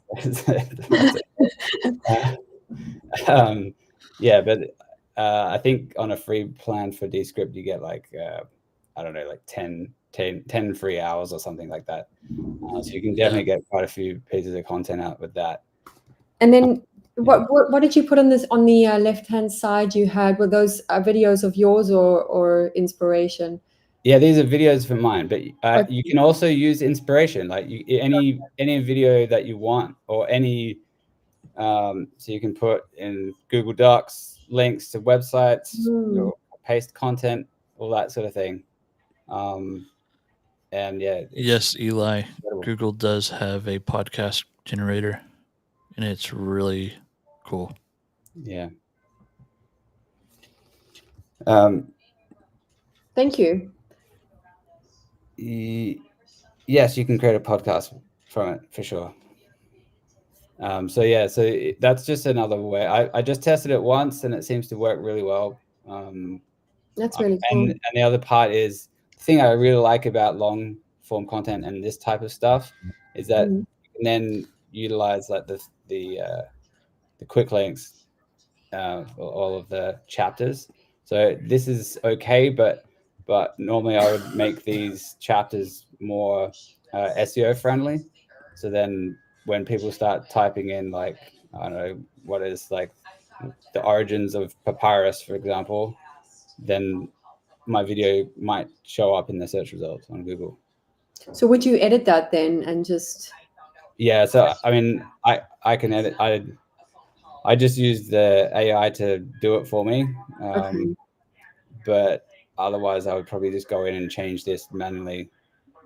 But I think on a free plan for Descript, you get like I don't know, like 10 free hours or something like that. So you can definitely get quite a few pieces of content out with that. And then what did you put on this on the left-hand side? You had, were those videos of yours or inspiration? Yeah, these are videos for mine, but you can also use inspiration, like any video that you want, or any so you can put in Google Docs links to websites, paste content, all that sort of thing. And yes, Eli, incredible. Google does have a podcast generator, and it's really cool. Yeah. Thank you. Yes, you can create a podcast from it for sure. So that's just another way. I just tested it once, and it seems to work really well. That's really cool. And the other part is, the thing I really like about long form content and this type of stuff is that you can then utilize like the quick links for all of the chapters. So this is okay, but normally I would make these chapters more SEO friendly. So then when people start typing in, like, I don't know, what is like the origins of papyrus, for example, then my video might show up in the search results on Google. So would you edit that then and just? Yeah, so I mean, I can edit. I just use the AI to do it for me. But otherwise, I would probably just go in and change this manually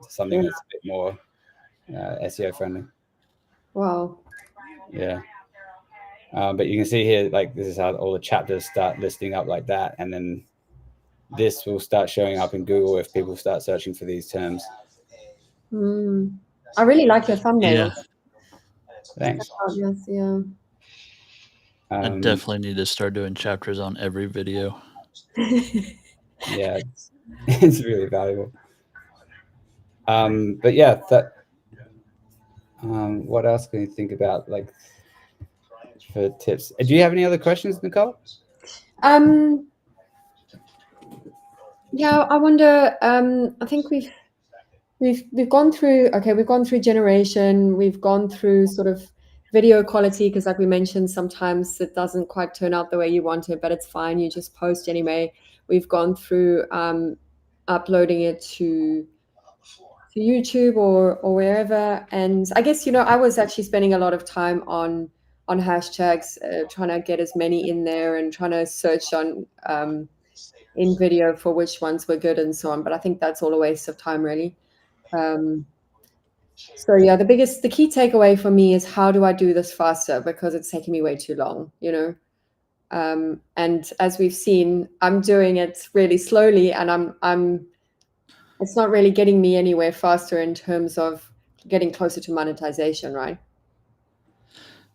to something that's a bit more SEO friendly. Wow. Yeah. But you can see here, like, this is how all the chapters start listing up like that, and then this will start showing up in Google if people start searching for these terms. I really like your thumbnails. Yeah. Thanks. Yes, yeah. I definitely need to start doing chapters on every video. Yeah, it's really valuable. But yeah, what else can you think about, like, for tips? Do you have any other questions, Nicole? Yeah, I wonder. I think we've gone through. Okay, we've gone through generation. We've gone through sort of video quality, because, like we mentioned, sometimes it doesn't quite turn out the way you want it, but it's fine. You just post anyway. We've gone through uploading it to YouTube or wherever. And I guess, I was actually spending a lot of time on hashtags, trying to get as many in there and trying to search on in video for which ones were good and so on. But I think that's all a waste of time, really. So yeah, the key takeaway for me is how do I do this faster, because it's taking me way too long, you know. And as we've seen, I'm doing it really slowly, and I'm it's not really getting me anywhere faster in terms of getting closer to monetization, right?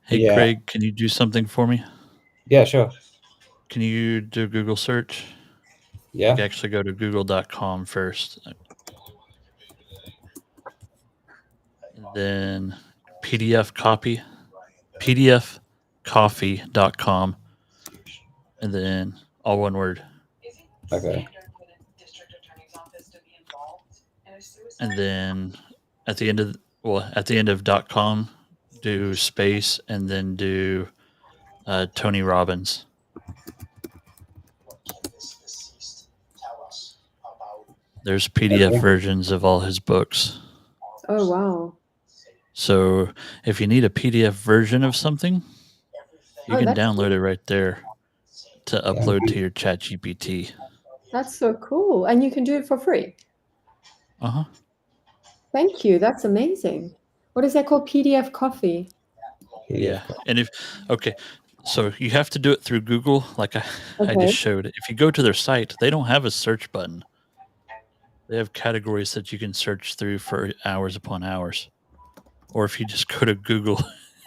Hey, Yeah. Craig, can you do something for me? Yeah, sure. Can you do Google search? Yeah. Like actually go to google.com first. Then PDF copy, pdfcoffee.com, and then all one word. Okay. And then at the end of .com, do space and then do Tony Robbins. There's PDF Okay. versions of all his books. Oh wow. So if you need a PDF version of something, you can That's download it right there to upload to your ChatGPT. That's so cool. And you can do it for free. Uh-huh. Thank you. That's amazing. What is that called? PDF coffee. Yeah. And so you have to do it through Google, like I Okay. just showed. If you go to their site, they don't have a search button. They have categories that you can search through for hours upon hours. Or if you just go to Google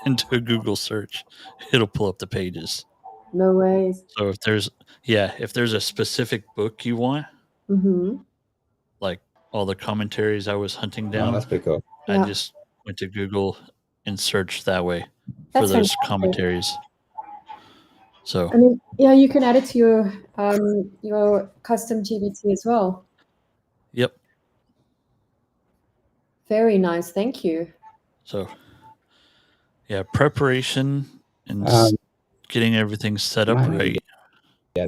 and do a Google search, it'll pull up the pages. No ways. So if there's a specific book you want, Mm-hmm. like all the commentaries I was hunting Oh, down, that's pretty cool. I Yeah. just went to Google and searched that way for That's those fantastic. commentaries. So I mean, yeah, you can add it to your custom GBT as well. yep. Very nice. Thank you. So yeah, preparation and getting everything set up right. Yeah.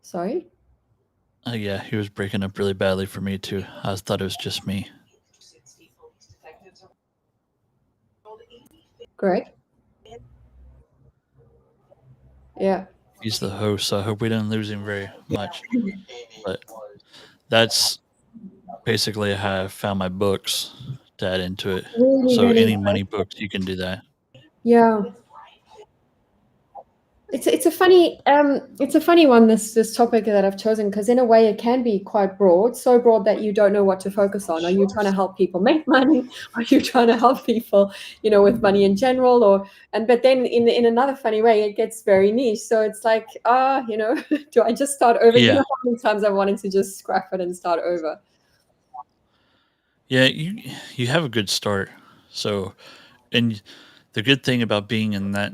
Sorry? Yeah, he was breaking up really badly for me too. I thought it was just me. Greg? Yeah. He's the host, so I hope we didn't lose him very much. But that's basically how I found my books to add into it. Really, So really any nice. money books, you can do that. Yeah. It's a funny one, this topic that I've chosen, because in a way it can be quite broad, so broad that you don't know what to focus on. Are you trying to help people make money? Are you trying to help people, with money in general? But then in another funny way, it gets very niche. So it's like, do I just start over? Yeah. You know how many times I wanted to just scrap it and start over. Yeah, you have a good start. So, and the good thing about being in that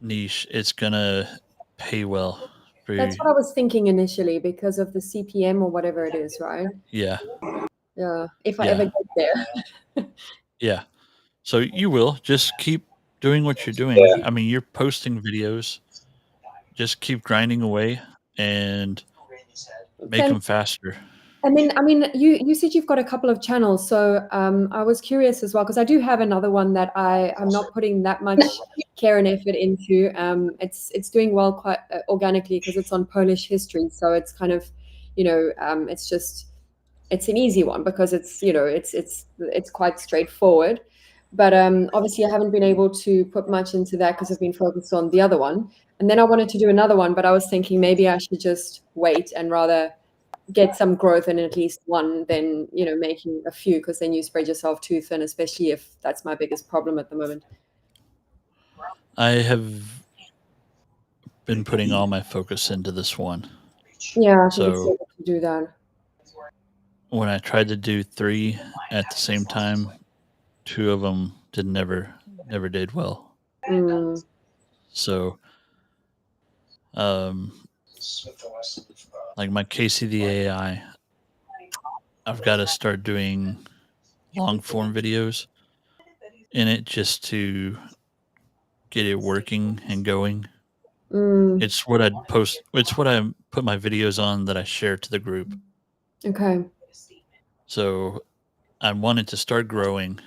niche, it's gonna pay well. That's what I was thinking initially because of the CPM or whatever it is, right? Yeah. Yeah. If I ever get there. Yeah. So you will just keep doing what you're doing. Yeah. I mean, you're posting videos. Just keep grinding away and make them faster. And then, I mean, you said you've got a couple of channels, so I was curious as well because I do have another one that I'm not putting that much care and effort into. It's doing well quite organically because it's on Polish history, so it's kind of, it's an easy one because it's quite straightforward. But obviously, I haven't been able to put much into that because I've been focused on the other one. And then I wanted to do another one, but I was thinking maybe I should just wait and rather get some growth in at least one than making a few, because then you spread yourself too thin, especially if that's my biggest problem at the moment. I have been putting all my focus into this one. Yeah, I think it's able to do that. When I tried to do 3 at the same time, 2 of them never did well. So like my KCDAI, I've got to start doing long form videos in it just to get it working and going. It's what I post. It's what I put my videos on that I share to the group. Okay. So I wanted to start growing.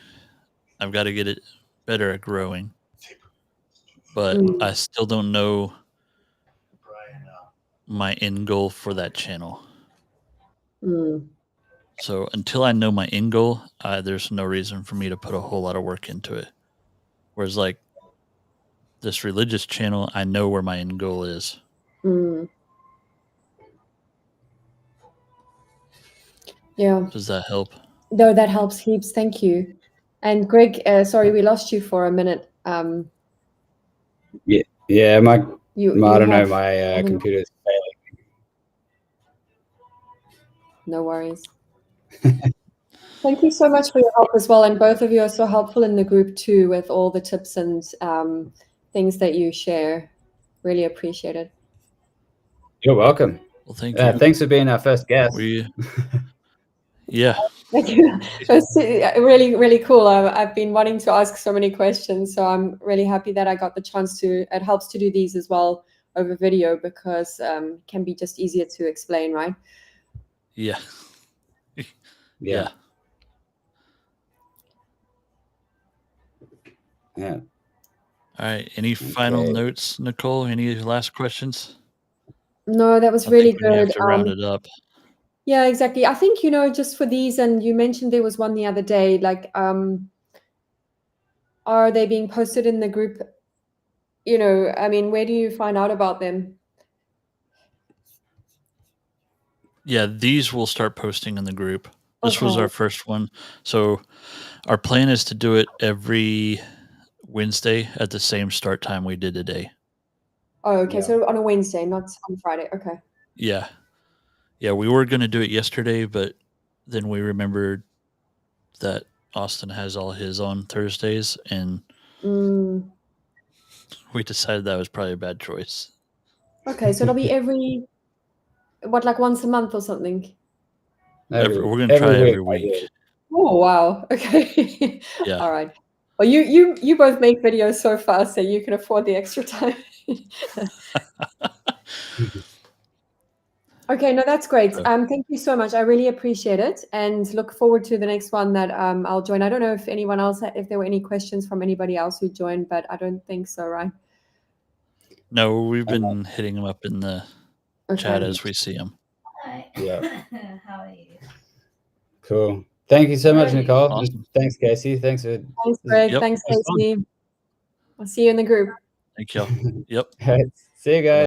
I've got to get it better at growing, but I still don't know my end goal for that channel. So until I know my end goal, there's no reason for me to put a whole lot of work into it. Whereas like this religious channel, I know where my end goal is. Mm. Yeah. Does that help? No, that helps heaps. Thank you. And Greg, sorry, we lost you for a minute. Yeah, my You I don't know, have, my computer's failing. no worries. Thank you so much for your help as well. And both of you are so helpful in the group too, with all the tips and things that you share. Really appreciate it. You're welcome. Well, thank you. Thanks for being our first guest. Yeah. Thank you. It's really, really cool. I've been wanting to ask so many questions, so I'm really happy that I got the chance to. It helps to do these as well over video because it can be just easier to explain, right? Yeah. Yeah. Yeah. All right. Any final Okay. notes, Nicole? Any last questions? No, that was I really think we may good. have to round it up. Yeah, exactly. I think, just for these, and you mentioned there was one the other day, like, are they being posted in the group? I mean, where do you find out about them? Yeah, these will start posting in the group. This was Okay. our first one. So our plan is to do it every Wednesday at the same start time we did today. Oh, okay. Yeah. So on a Wednesday, not on Friday. Okay. Yeah. Yeah, we were going to do it yesterday, but then we remembered that Austin has all his on Thursdays, and Mm. we decided that was probably a bad choice. Okay, so it'll be like once a month or something? We're going to try every week. Oh, wow. Okay. Yeah. All right. Well, you both make videos so fast that you can afford the extra time. Okay, no, that's great. Sure. Thank you so much. I really appreciate it, and look forward to the next one that I'll join. I don't know if anyone else, if there were any questions from anybody else who joined, but I don't think so, right? No, we've been hitting them up in the chat Okay. as we see them. Yeah. How are you? Cool. Thank you so much, Great. Nicole. Awesome. And thanks, Casey. Thanks for. Thanks, Greg. Yep. Thanks, It was fun. Casey. I'll see you in the group. Thank y'all. Yep. See you guys.